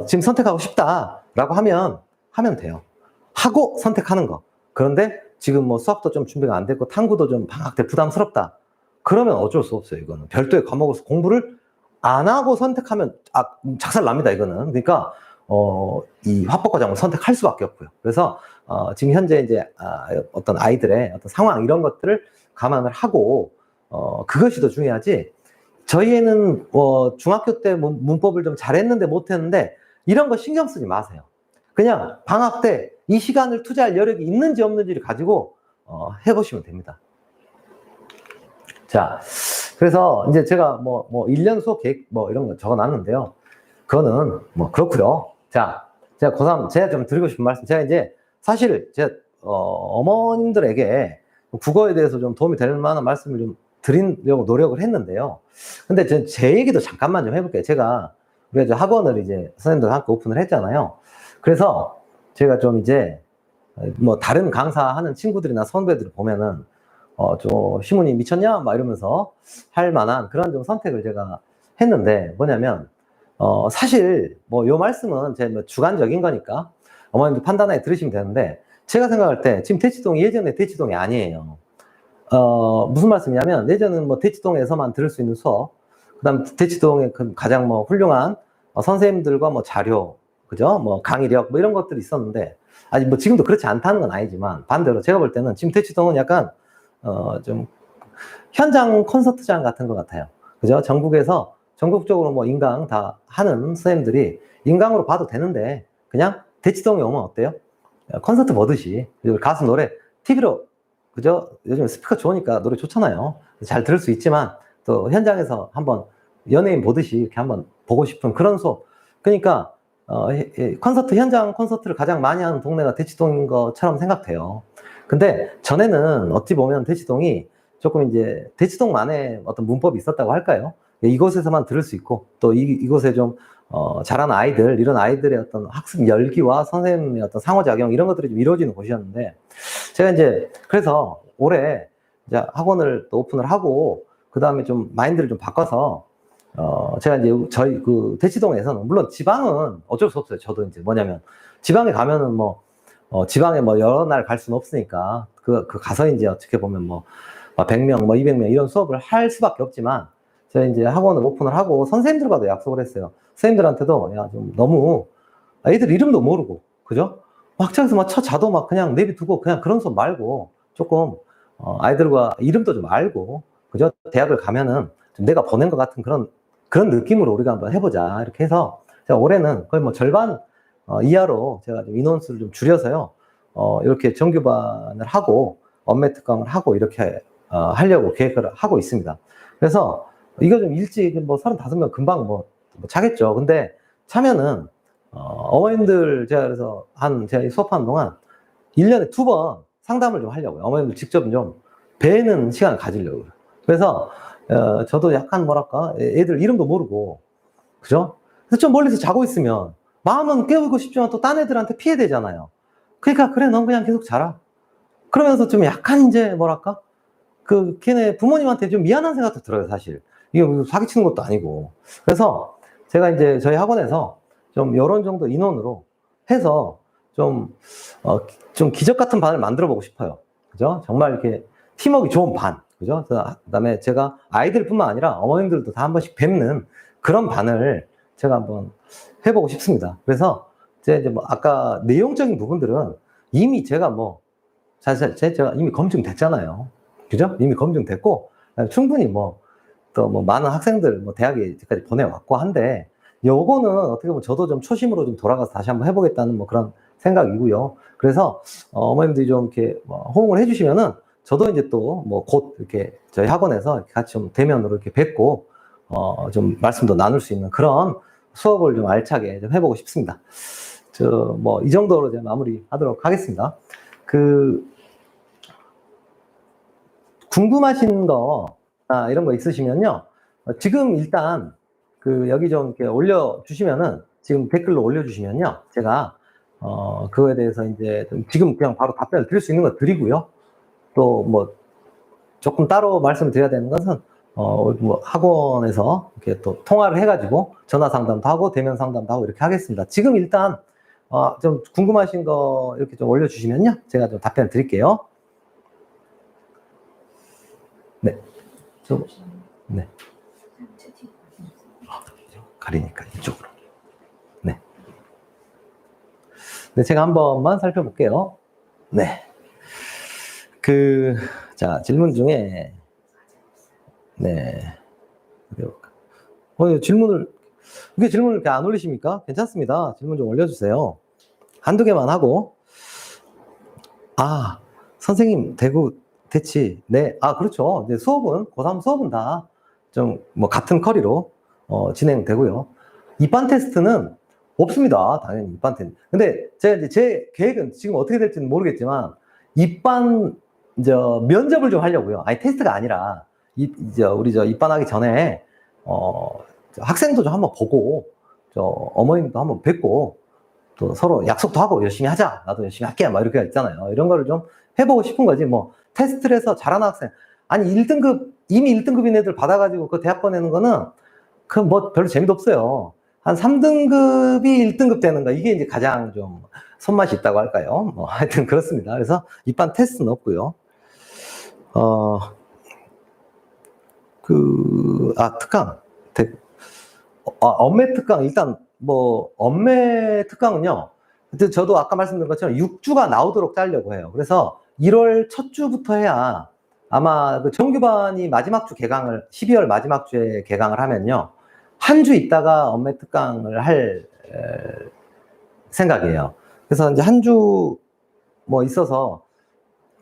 S1: 지금 선택하고 싶다라고 하면 돼요. 하고 선택하는 거. 그런데 지금 뭐 수학도 좀 준비가 안 됐고 탐구도 좀 방학 때 부담스럽다. 그러면 어쩔 수 없어요. 이거는 별도의 과목으로서 공부를 안 하고 선택하면 작살 납니다. 이거는. 그러니까 이 화법 과정을 선택할 수밖에 없고요. 그래서 지금 현재 이제 어떤 아이들의 어떤 상황 이런 것들을 감안을 하고 그것이 더 중요하지. 저희 애는 중학교 때 문법을 좀 잘했는데 못했는데 이런 거 신경 쓰지 마세요. 그냥 방학 때 이 시간을 투자할 여력이 있는지 없는지를 가지고 해보시면 됩니다. 자, 그래서 이제 제가 뭐 1년 수업 계획 뭐 이런 거 적어놨는데요. 그거는 뭐 그렇고요. 자, 제가 고3 제가 좀 드리고 싶은 말씀, 제가 이제 사실 제가 어머님들에게 국어에 대해서 좀 도움이 될 만한 말씀을 좀 드리려고 노력을 했는데요. 근데 제 얘기도 잠깐만 좀 해볼게요. 우리가 이제 학원을 이제 선생님들과 함께 오픈을 했잖아요. 그래서 제가 좀 이제 뭐 다른 강사하는 친구들이나 선배들을 보면은 좀 시문이 미쳤냐? 막 이러면서 할 만한 그런 좀 선택을 제가 했는데 뭐냐면 사실 뭐 요 말씀은 제 뭐 주관적인 거니까 어머님도 판단하에 들으시면 되는데 제가 생각할 때 지금 대치동이 예전에 대치동이 아니에요. 무슨 말씀이냐면 예전은 뭐 대치동에서만 들을 수 있는 수업, 그다음 대치동의 가장 뭐 훌륭한 선생님들과 뭐 자료, 그죠? 뭐 강의력 뭐 이런 것들이 있었는데 아직 뭐 지금도 그렇지 않다는 건 아니지만 반대로 제가 볼 때는 지금 대치동은 약간 좀 현장 콘서트장 같은 것 같아요. 그죠? 전국적으로 뭐 인강 다 하는 선생님들이 인강으로 봐도 되는데 그냥 대치동에 오면 어때요? 콘서트 보듯이 가수 노래 TV로, 그죠? 요즘 스피커 좋으니까 노래 좋잖아요. 잘 들을 수 있지만 또 현장에서 한번 연예인 보듯이 이렇게 한번 보고 싶은 그런 수업. 그러니까 콘서트, 현장 콘서트를 가장 많이 하는 동네가 대치동인 것처럼 생각돼요. 근데 전에는 어찌 보면 대치동이 조금 이제 대치동만의 어떤 문법이 있었다고 할까요? 이곳에서만 들을 수 있고 또 이곳에 좀 잘하는 아이들, 이런 아이들의 어떤 학습 열기와 선생님의 어떤 상호작용 이런 것들이 좀 이루어지는 곳이었는데 제가 이제 그래서 올해 이제 학원을 또 오픈을 하고 그 다음에 좀 마인드를 좀 바꿔서 제가 이제 저희 그 대치동에서는 물론 지방은 어쩔 수 없어요. 저도 이제 뭐냐면 지방에 가면은 뭐 지방에 뭐 여러 날 갈 수는 없으니까 그 가서 이제 어떻게 보면 뭐 100명, 뭐 200명 이런 수업을 할 수밖에 없지만 제가 이제 학원을 오픈을 하고 선생님들과도 약속을 했어요. 선생님들한테도 야, 좀 너무 애들 이름도 모르고 그죠? 학창에서 막 자도 막 그냥 내비두고 그냥 그런 수업 말고 조금 아이들과 이름도 좀 알고 그죠? 대학을 가면은 좀 내가 보낸 것 같은 그런 느낌으로 우리가 한번 해보자 이렇게 해서 제가 올해는 거의 뭐 절반 이하로 제가 좀 인원수를 좀 줄여서요 이렇게 정규반을 하고 엄매 특강을 하고 이렇게 하려고 계획을 하고 있습니다. 그래서 이거 좀 일찍 뭐 35명 금방 뭐 차겠죠. 근데 차면은 어머님들 제가 그래서 제가 수업하는 동안 1년에 2번 상담을 좀 하려고요. 어머님들 직접 좀 뵈는 시간을 가지려고요. 그래서 저도 약간 뭐랄까 애들 이름도 모르고 그죠? 그래서 좀 멀리서 자고 있으면 마음은 깨우고 싶지만 또 딴 애들한테 피해되잖아요. 그러니까 그래 넌 그냥 계속 자라. 그러면서 좀 약간 이제 뭐랄까 걔네 부모님한테 좀 미안한 생각도 들어요. 사실 이게 사기치는 것도 아니고. 그래서 제가 이제 저희 학원에서 좀 이런 정도 인원으로 해서 좀 기적 같은 반을 만들어 보고 싶어요. 그죠? 정말 이렇게 팀워크 좋은 반. 그죠? 그다음에 제가 아이들뿐만 아니라 어머님들도 다 한 번씩 뵙는 그런 반을 제가 한번 해보고 싶습니다. 그래서 이제 뭐 아까 내용적인 부분들은 이미 제가 뭐 제가 이미 검증됐잖아요. 그죠? 이미 검증됐고 충분히 뭐 또 뭐 많은 학생들 뭐 대학에 이제까지 보내왔고 한데 요거는 어떻게 보면 저도 좀 초심으로 좀 돌아가서 다시 한번 해보겠다는 뭐 그런 생각이고요. 그래서 어머님들이 좀 이렇게 뭐 호응을 해주시면은 저도 이제 또 뭐 곧 이렇게 저희 학원에서 같이 좀 대면으로 이렇게 뵙고 좀 말씀도 나눌 수 있는 그런 수업을 좀 알차게 좀 해보고 싶습니다. 뭐 이 정도로 이제 마무리하도록 하겠습니다. 궁금하신 거 이런 거 있으시면요. 지금 일단 여기 좀 이렇게 올려주시면은 지금 댓글로 올려주시면요. 제가 그거에 대해서 이제 지금 그냥 바로 답변을 드릴 수 있는 거 드리고요. 또 뭐 조금 따로 말씀드려야 되는 것은 뭐 학원에서 이렇게 또 통화를 해가지고 전화 상담도 하고 대면 상담도 하고 이렇게 하겠습니다. 지금 일단 좀 궁금하신 거 이렇게 좀 올려주시면요. 제가 좀 답변 드릴게요. 네. 네. 가리니까 이쪽으로. 네. 네, 제가 한 번만 살펴볼게요. 네. 자, 질문 중에, 네. 질문을 이렇게 안 올리십니까? 괜찮습니다. 질문 좀 올려주세요. 한두 개만 하고. 선생님, 대치. 네. 그렇죠. 이제 고3 수업은 다 좀 뭐 같은 커리로 진행되고요. 입반 테스트는 없습니다. 당연히 입반 테스트. 근데 제 계획은 지금 어떻게 될지는 모르겠지만 면접을 좀 하려고요. 아니 테스트가 아니라 우리 입반하기 전에 학생도 좀 한번 보고 어머님도 한번 뵙고 또 서로 약속도 하고 열심히 하자. 나도 열심히 할게. 막 이렇게 있잖아요. 이런 거를 좀 해보고 싶은 거지. 뭐 테스트를 해서 잘하는 학생 아니 1등급 이미 1등급인 애들 받아가지고 그 대학 보내는 거는 그 뭐 별로 재미도 없어요. 한 3등급이 1등급 되는 거 이게 이제 가장 좀 손맛이 있다고 할까요? 뭐 하여튼 그렇습니다. 그래서 입반 테스트는 없고요. 특강. 엄매 특강 일단 뭐 엄매 특강은요. 저도 아까 말씀드린 것처럼 6주가 나오도록 짜려고 해요. 그래서 1월 첫 주부터 해야 아마 그 정규반이 마지막 주 개강을 12월 마지막 주에 개강을 하면요. 한 주 있다가 엄매 특강을 할 생각이에요. 그래서 이제 한 주 뭐 있어서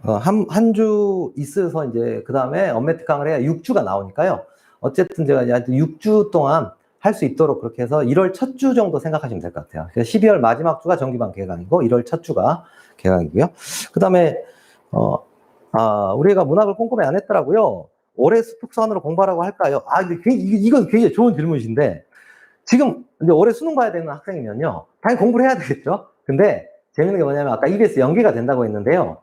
S1: 한 주 있어서 이제 그 다음에 엄매 특강을 해야 6주가 나오니까요. 어쨌든 제가 이제 6주 동안 할 수 있도록 그렇게 해서 1월 첫 주 정도 생각하시면 될 것 같아요. 그래서 12월 마지막 주가 정규반 개강이고 1월 첫 주가 개강이고요. 그 다음에 우리 애가 문학을 꼼꼼히 안 했더라고요. 올해 특수반으로 공부하라고 할까요? 이건 굉장히 좋은 질문이신데 지금 이제 올해 수능 봐야 되는 학생이면요. 당연히 공부를 해야 되겠죠. 근데 재밌는 게 뭐냐면 아까 EBS 연계가 된다고 했는데요.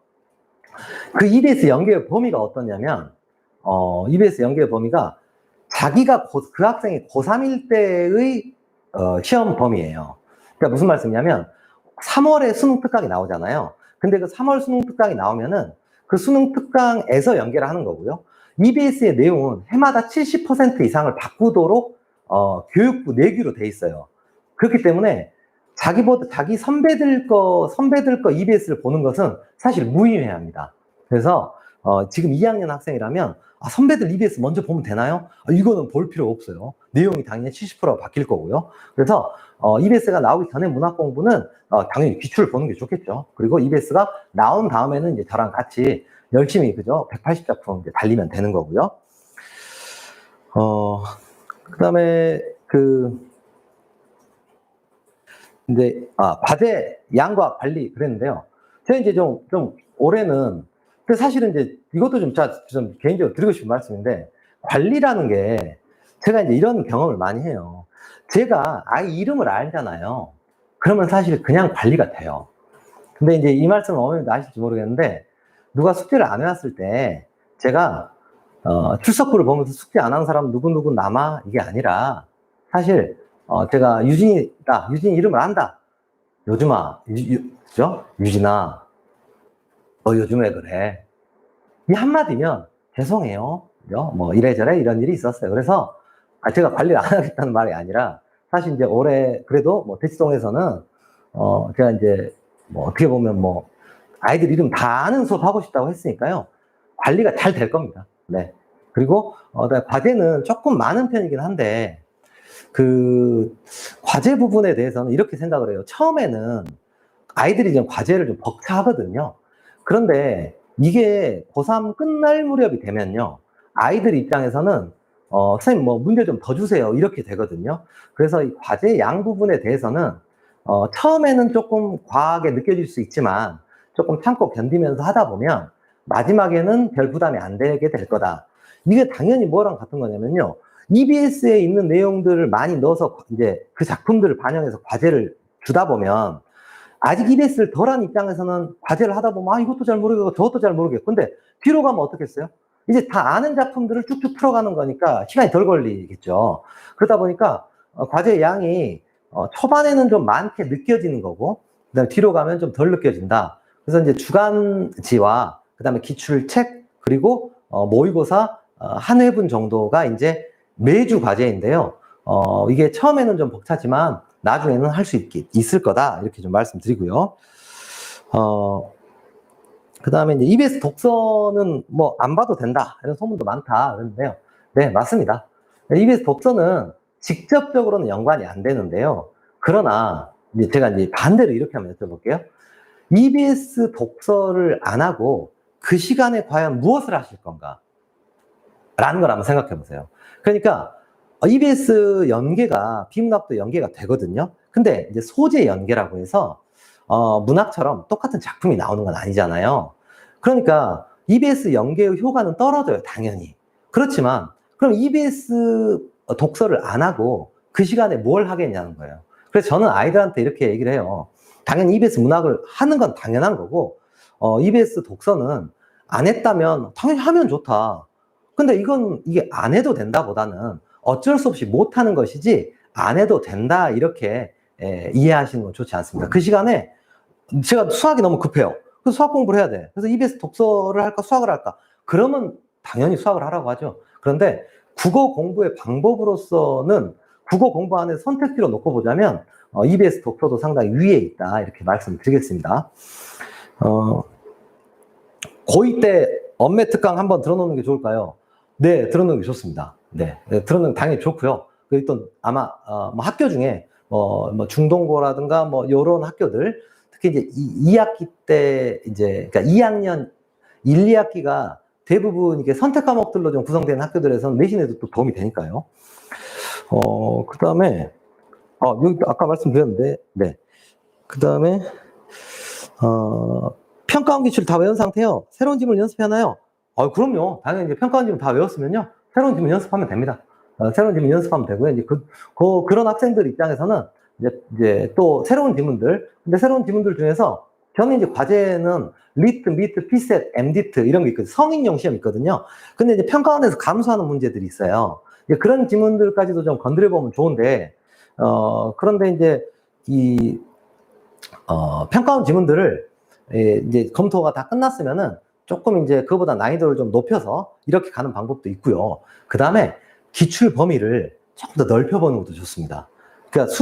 S1: 그 EBS 연계의 범위가 어떠냐면 EBS 연계의 범위가 자기가 그 학생이 고3일 때의 시험 범위예요. 그러니까 무슨 말씀이냐면 3월에 수능 특강이 나오잖아요. 근데 그 3월 수능 특강이 나오면은 그 수능 특강에서 연계를 하는 거고요. EBS의 내용은 해마다 70% 이상을 바꾸도록 교육부 내규로 돼 있어요. 그렇기 때문에 자기 선배들 거 EBS를 보는 것은 사실 무의미해야 합니다. 그래서 지금 2학년 학생이라면 선배들 EBS 먼저 보면 되나요? 이거는 볼 필요 없어요. 내용이 당연히 70%가 바뀔 거고요. 그래서 EBS가 나오기 전에 문학 공부는 당연히 기출을 보는 게 좋겠죠. 그리고 EBS가 나온 다음에는 이제 저랑 같이 열심히 그죠? 180작품 이제 달리면 되는 거고요. 그다음에 이제 과제 양과 관리 그랬는데요. 제가 이제 좀 올해는 사실은 이제 이것도 좀 개인적으로 드리고 싶은 말씀인데 관리라는 게 제가 이제 이런 경험을 많이 해요. 제가 아이 이름을 알잖아요. 그러면 사실 그냥 관리가 돼요. 근데 이제 이 말씀은 어머님도 아실지 모르겠는데 누가 숙제를 안 해왔을 때 제가 출석부를 보면서 숙제 안 한 사람 누구 남아 이게 아니라 사실 제가 유진이다. 유진이 이름을 안다. 요즘아, 그죠? 유진아, 너 요즘 왜 그래? 이 한마디면 죄송해요. 그죠? 뭐 이래저래 이런 일이 있었어요. 그래서 제가 관리를 안 하겠다는 말이 아니라 사실 이제 올해 그래도 뭐 대치동에서는 제가 이제 뭐 어떻게 보면 뭐 아이들 이름 다 아는 수업 하고 싶다고 했으니까요. 관리가 잘 될 겁니다. 네. 그리고 과제는 조금 많은 편이긴 한데 그 과제 부분에 대해서는 이렇게 생각을 해요. 처음에는 아이들이 좀 과제를 좀 벅차하거든요. 그런데 이게 고3 끝날 무렵이 되면요. 아이들 입장에서는 선생님 뭐 문제 좀 더 주세요. 이렇게 되거든요. 그래서 이 과제 양 부분에 대해서는 처음에는 조금 과하게 느껴질 수 있지만 조금 참고 견디면서 하다 보면 마지막에는 별 부담이 안 되게 될 거다. 이게 당연히 뭐랑 같은 거냐면요. EBS에 있는 내용들을 많이 넣어서 이제 그 작품들을 반영해서 과제를 주다 보면 아직 EBS를 덜한 입장에서는 과제를 하다 보면 아 이것도 잘 모르겠고 저것도 잘 모르겠고 근데 뒤로 가면 어떻겠어요? 이제 다 아는 작품들을 쭉쭉 풀어가는 거니까 시간이 덜 걸리겠죠. 그러다 보니까 과제 양이 초반에는 좀 많게 느껴지는 거고 그다음에 뒤로 가면 좀 덜 느껴진다. 그래서 이제 주간지와 그다음에 기출책 그리고 모의고사 한 회분 정도가 이제 매주 과제인데요. 이게 처음에는 좀 벅차지만 나중에는 할 수 있을 거다. 이렇게 좀 말씀드리고요. 그 다음에 이제 EBS 독서는 뭐 안 봐도 된다. 이런 소문도 많다. 그런데요. 네, 맞습니다. EBS 독서는 직접적으로는 연관이 안 되는데요. 그러나 이제 제가 이제 반대로 이렇게 한번 여쭤볼게요. EBS 독서를 안 하고 그 시간에 과연 무엇을 하실 건가? 라는 걸 한번 생각해 보세요. 그러니까 EBS 연계가 비문학도 연계가 되거든요. 근데 이제 소재 연계라고 해서 문학처럼 똑같은 작품이 나오는 건 아니잖아요. 그러니까 EBS 연계의 효과는 떨어져요, 당연히. 그렇지만 그럼 EBS 독서를 안 하고 그 시간에 뭘 하겠냐는 거예요. 그래서 저는 아이들한테 이렇게 얘기를 해요. 당연히 EBS 문학을 하는 건 당연한 거고 EBS 독서는 안 했다면 당연히 하면 좋다. 근데 이게 안 해도 된다보다는 어쩔 수 없이 못 하는 것이지 안 해도 된다 이렇게 이해하시는 건 좋지 않습니다. 그 시간에 제가 수학이 너무 급해요. 그래서 수학 공부를 해야 돼. 그래서 EBS 독서를 할까 수학을 할까? 그러면 당연히 수학을 하라고 하죠. 그런데 국어 공부의 방법으로서는 국어 공부 안에 선택지로 놓고 보자면 EBS 독서도 상당히 위에 있다 이렇게 말씀드리겠습니다. 고2 때 엄매 특강 한번 들어놓는 게 좋을까요? 네, 들어놓는 게 좋습니다. 네, 들어놓는 게 당연히 좋고요. 그리고 또 아마 뭐 학교 중에 뭐 중동고라든가 뭐 이런 학교들 특히 이제 2학기 때 이제 그러니까 2학년 1, 2학기가 대부분 이게 선택 과목들로 좀 구성되는 학교들에서는 내신에도 또 도움이 되니까요. 그 다음에 여기 아까 말씀드렸는데, 네. 그 다음에 평가원 기출 다 외운 상태요. 새로운 지문 연습하나요? 그럼요. 당연히 이제 평가원 지문 다 외웠으면요. 새로운 지문 연습하면 됩니다. 새로운 지문 연습하면 되고요. 이제 그런 학생들 입장에서는 이제 또 새로운 지문들, 근데 새로운 지문들 중에서 저는 이제 과제는 리트, 미트, 피셋, MDT 이런 게 있거든요. 성인용 시험 있거든요. 근데 이제 평가원에서 감수하는 문제들이 있어요. 이제 그런 지문들까지도 좀 건드려보면 좋은데, 그런데 이제 평가원 지문들을 이제 검토가 다 끝났으면은 조금 이제 그거보다 난이도를 좀 높여서 이렇게 가는 방법도 있고요. 그 다음에 기출 범위를 조금 더 넓혀보는 것도 좋습니다. 그러니까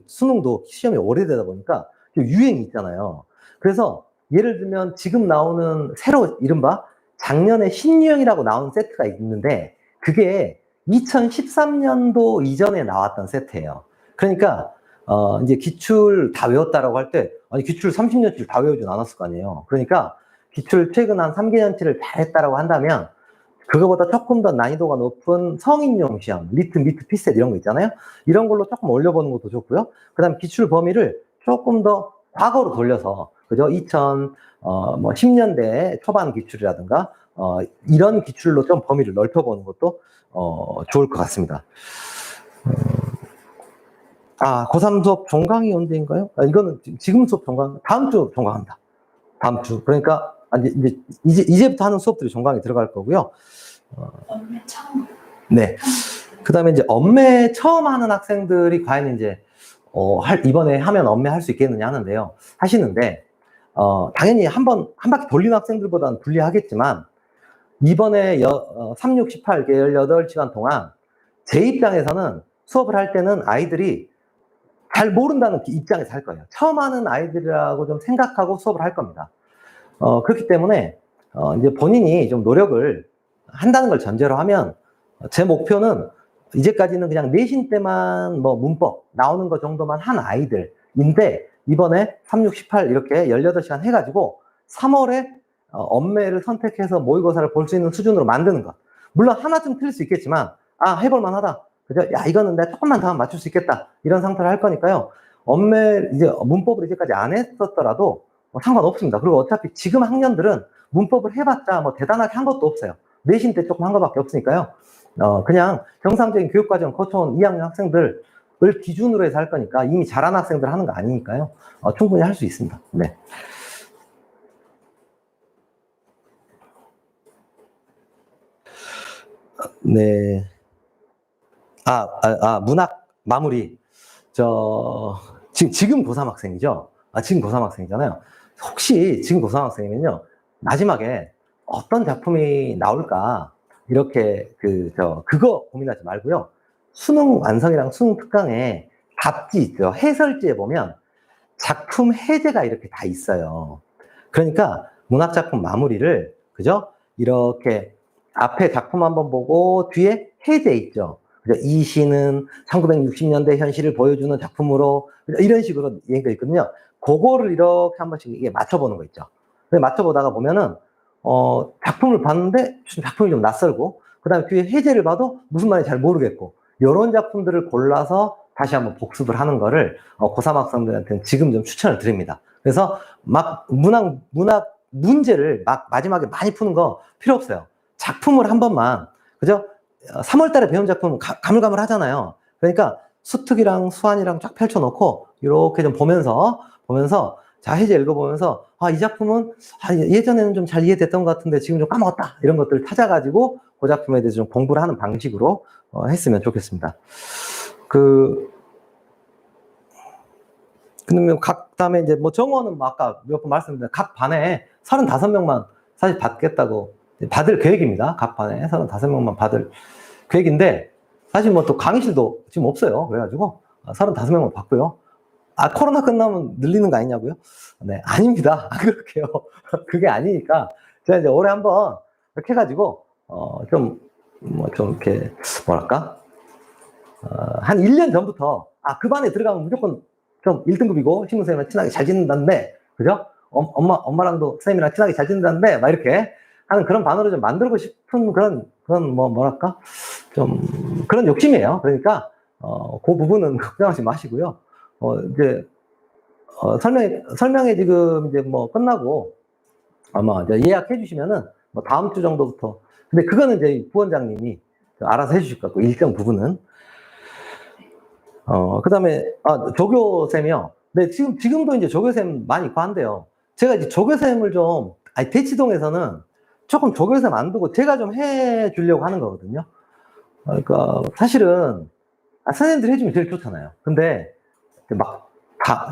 S1: 수능도 시험이 오래되다 보니까 유행이 있잖아요. 그래서 예를 들면 지금 나오는 새로 이른바 작년에 신유형이라고 나온 세트가 있는데 그게 2013년도 이전에 나왔던 세트예요. 그러니까 이제 기출 다 외웠다라고 할 때 아니 기출 30년치를 다 외우진 않았을 거 아니에요. 그러니까 기출 최근 한 3개년치를 다 했다라고 한다면 그거보다 조금 더 난이도가 높은 성인용 시험, 리트, 미트, 피셋 이런 거 있잖아요. 이런 걸로 조금 올려보는 것도 좋고요. 그 다음 기출 범위를 조금 더 과거로 돌려서 그죠? 10년대 초반 기출이라든가 이런 기출로 좀 범위를 넓혀보는 것도 좋을 것 같습니다. 고3 수업 종강이 언제인가요? 이거는 지금 수업 종강, 다음 주 종강합니다. 다음 주. 그러니까 이제부터 하는 수업들이 종강에 들어갈 거고요.
S2: 엄매 처음.
S1: 네. 그 다음에 이제 엄매 처음 하는 학생들이 과연 이제 이번에 하면 엄매 할 수 있겠느냐 하는데요. 하시는데 당연히 한 바퀴 돌리는 학생들보다는 불리하겠지만 이번에 3, 6, 18, 18시간 동안 제 입장에서는 수업을 할 때는 아이들이 잘 모른다는 입장에서 할 거예요. 처음 하는 아이들이라고 좀 생각하고 수업을 할 겁니다. 그렇기 때문에 이제 본인이 좀 노력을 한다는 걸 전제로 하면 제 목표는 이제까지는 그냥 내신 때만 뭐 문법 나오는 거 정도만 한 아이들인데 이번에 3, 6, 18 이렇게 18시간 해가지고 3월에 엄매를 선택해서 모의고사를 볼 수 있는 수준으로 만드는 것. 물론 하나쯤 틀릴 수 있겠지만 해볼만 하다. 그죠? 야, 이거는 내가 조금만 더 하면 맞출 수 있겠다. 이런 상태를 할 거니까요. 엄매, 이제 문법을 이제까지 안 했었더라도 상관없습니다. 그리고 어차피 지금 학년들은 문법을 해봤자 뭐 대단하게 한 것도 없어요. 내신 때 조금 한 것밖에 없으니까요. 그냥 정상적인 교육과정 거쳐온 2학년 학생들을 기준으로 해서 할 거니까 이미 잘하는 학생들 하는 거 아니니까요. 충분히 할 수 있습니다. 네. 네. 문학 마무리. 지금 고3 학생이죠? 지금 고3 학생이잖아요. 혹시 지금 고3 학생이면요, 마지막에 어떤 작품이 나올까, 이렇게, 그거 고민하지 말고요. 수능 완성이랑 수능 특강에 답지 있죠. 해설지에 보면 작품 해제가 이렇게 다 있어요. 그러니까 문학작품 마무리를, 그죠? 이렇게 앞에 작품 한번 보고 뒤에 해제 있죠. 이 시는 1960년대 현실을 보여주는 작품으로 이런 식으로 얘기가 있거든요. 그거를 이렇게 한 번씩 이게 맞춰보는 거 있죠. 맞춰보다가 보면은 작품을 봤는데 작품이 좀 낯설고 그다음에 뒤에 해제를 봐도 무슨 말인지 잘 모르겠고 이런 작품들을 골라서 다시 한번 복습을 하는 거를 고3 학생들한테는 지금 좀 추천을 드립니다. 그래서 막 문학 문제를 막 마지막에 많이 푸는 거 필요 없어요. 작품을 한 번만, 그죠? 3월 달에 배운 작품 가물가물 하잖아요. 그러니까 수특이랑 수한이랑 쫙 펼쳐놓고 이렇게 좀 보면서 자, 해제 읽어보면서 이 작품은 예전에는 좀 잘 이해됐던 것 같은데 지금 좀 까먹었다. 이런 것들을 찾아가지고 그 작품에 대해서 좀 공부를 하는 방식으로 했으면 좋겠습니다. 그러면 다음에 이제 뭐 정원은 뭐 아까 몇 번 말씀드린 각 반에 35명만 사실 받겠다고 받을 계획입니다. 각 반에 35명만 받을 계획인데 사실 뭐 또 강의실도 지금 없어요. 그래가지고 35명만 받고요. 코로나 끝나면 늘리는 거 아니냐고요? 네, 아닙니다. 안 그렇게요. 그게 아니니까 제가 이제 올해 한번 이렇게 해가지고 좀 이렇게 뭐랄까 한 1년 전부터 그 반에 들어가면 무조건 좀 1등급이고 신문 선생님이랑 친하게 잘 지낸다는데, 그죠? 엄마랑도 선생님이랑 친하게 잘 지낸다는데 막 이렇게 하는 그런 반으로 좀 만들고 싶은 그런 뭐랄까 좀 그런 욕심이에요. 그러니까 그 부분은 걱정하지 마시고요. 이제 설명회 지금 이제 뭐 끝나고 아마 이제 예약해 주시면은 뭐 다음 주 정도부터, 근데 그거는 이제 부원장님이 알아서 해주실 것 같고 일정 부분은 그다음에 조교쌤이요. 네, 지금도 이제 조교쌤 많이 있고 한데요. 제가 이제 조교쌤을 좀 대치동에서는 조금 조교쌤 안 두고 제가 좀 해주려고 하는 거거든요. 그러니까 사실은 선생님들이 해주면 제일 좋잖아요. 근데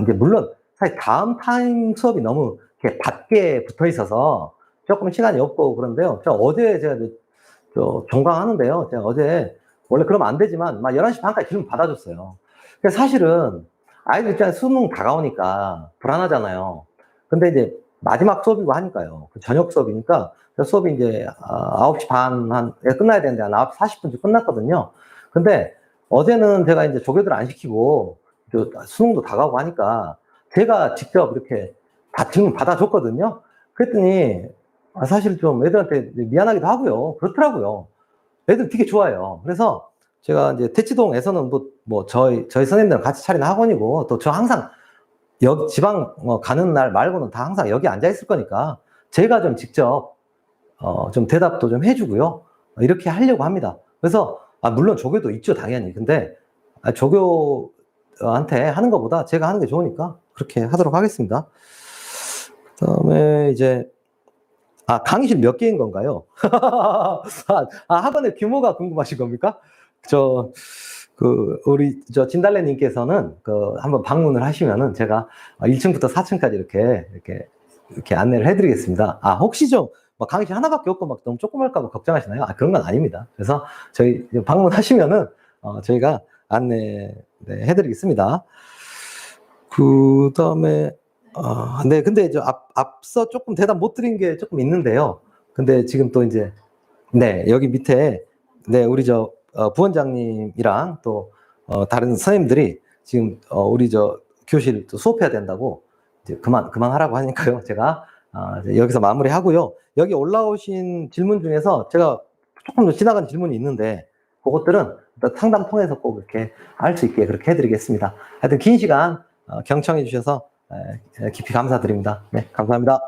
S1: 이제 물론 사실 다음 타임 수업이 너무 이렇게 밖에 붙어 있어서 조금 시간이 없고 그런데요. 어제 제가 종강하는데요. 제가 어제 원래 그러면 안 되지만 막 11시 반까지 질문 받아줬어요. 그래서 사실은 아이들 입장에 수능 다가오니까 불안하잖아요. 근데 이제 마지막 수업이고 하니까요. 저녁 수업이니까 수업이 이제 9시 반에 끝나야 되는데 한 9시 40분쯤 끝났거든요. 근데 어제는 제가 이제 조교들 안 시키고 수능도 다가오고 하니까 제가 직접 이렇게 다 질문 받아줬거든요. 그랬더니 사실 좀 애들한테 미안하기도 하고요. 그렇더라고요. 애들 되게 좋아요. 그래서 제가 이제 대치동에서는 저희 선생님들랑 같이 차리는 학원이고 또 저 항상 지방 가는 날 말고는 다 항상 여기 앉아 있을 거니까 제가 좀 직접 좀 대답도 좀 해주고요. 이렇게 하려고 합니다. 그래서 물론 조교도 있죠, 당연히. 근데 조교한테 하는 것보다 제가 하는 게 좋으니까 그렇게 하도록 하겠습니다. 그다음에 이제 강의실 몇 개인 건가요? 학원의 규모가 궁금하신 겁니까? 우리 진달래님께서는 한번 방문을 하시면은 제가 1층부터 4층까지 이렇게 안내를 해드리겠습니다. 혹시 뭐 강의실 하나밖에 없고 막 너무 조그말까봐 걱정하시나요? 그런 건 아닙니다. 그래서 저희 방문하시면은 저희가 안내 해드리겠습니다. 그 다음에, 네, 근데 앞서 조금 대답 못 드린 게 조금 있는데요. 근데 지금 또 이제, 네, 여기 밑에, 네, 우리 부원장님이랑 또, 다른 선생님들이 지금, 우리 교실 또 수업해야 된다고 이제 그만하라고 하니까요. 제가, 이제 여기서 마무리 하고요. 여기 올라오신 질문 중에서 제가 조금 더 지나간 질문이 있는데, 그것들은 일단 상담 통해서 꼭 이렇게 할 수 있게 그렇게 해드리겠습니다. 하여튼 긴 시간 경청해 주셔서 깊이 감사드립니다. 네, 감사합니다.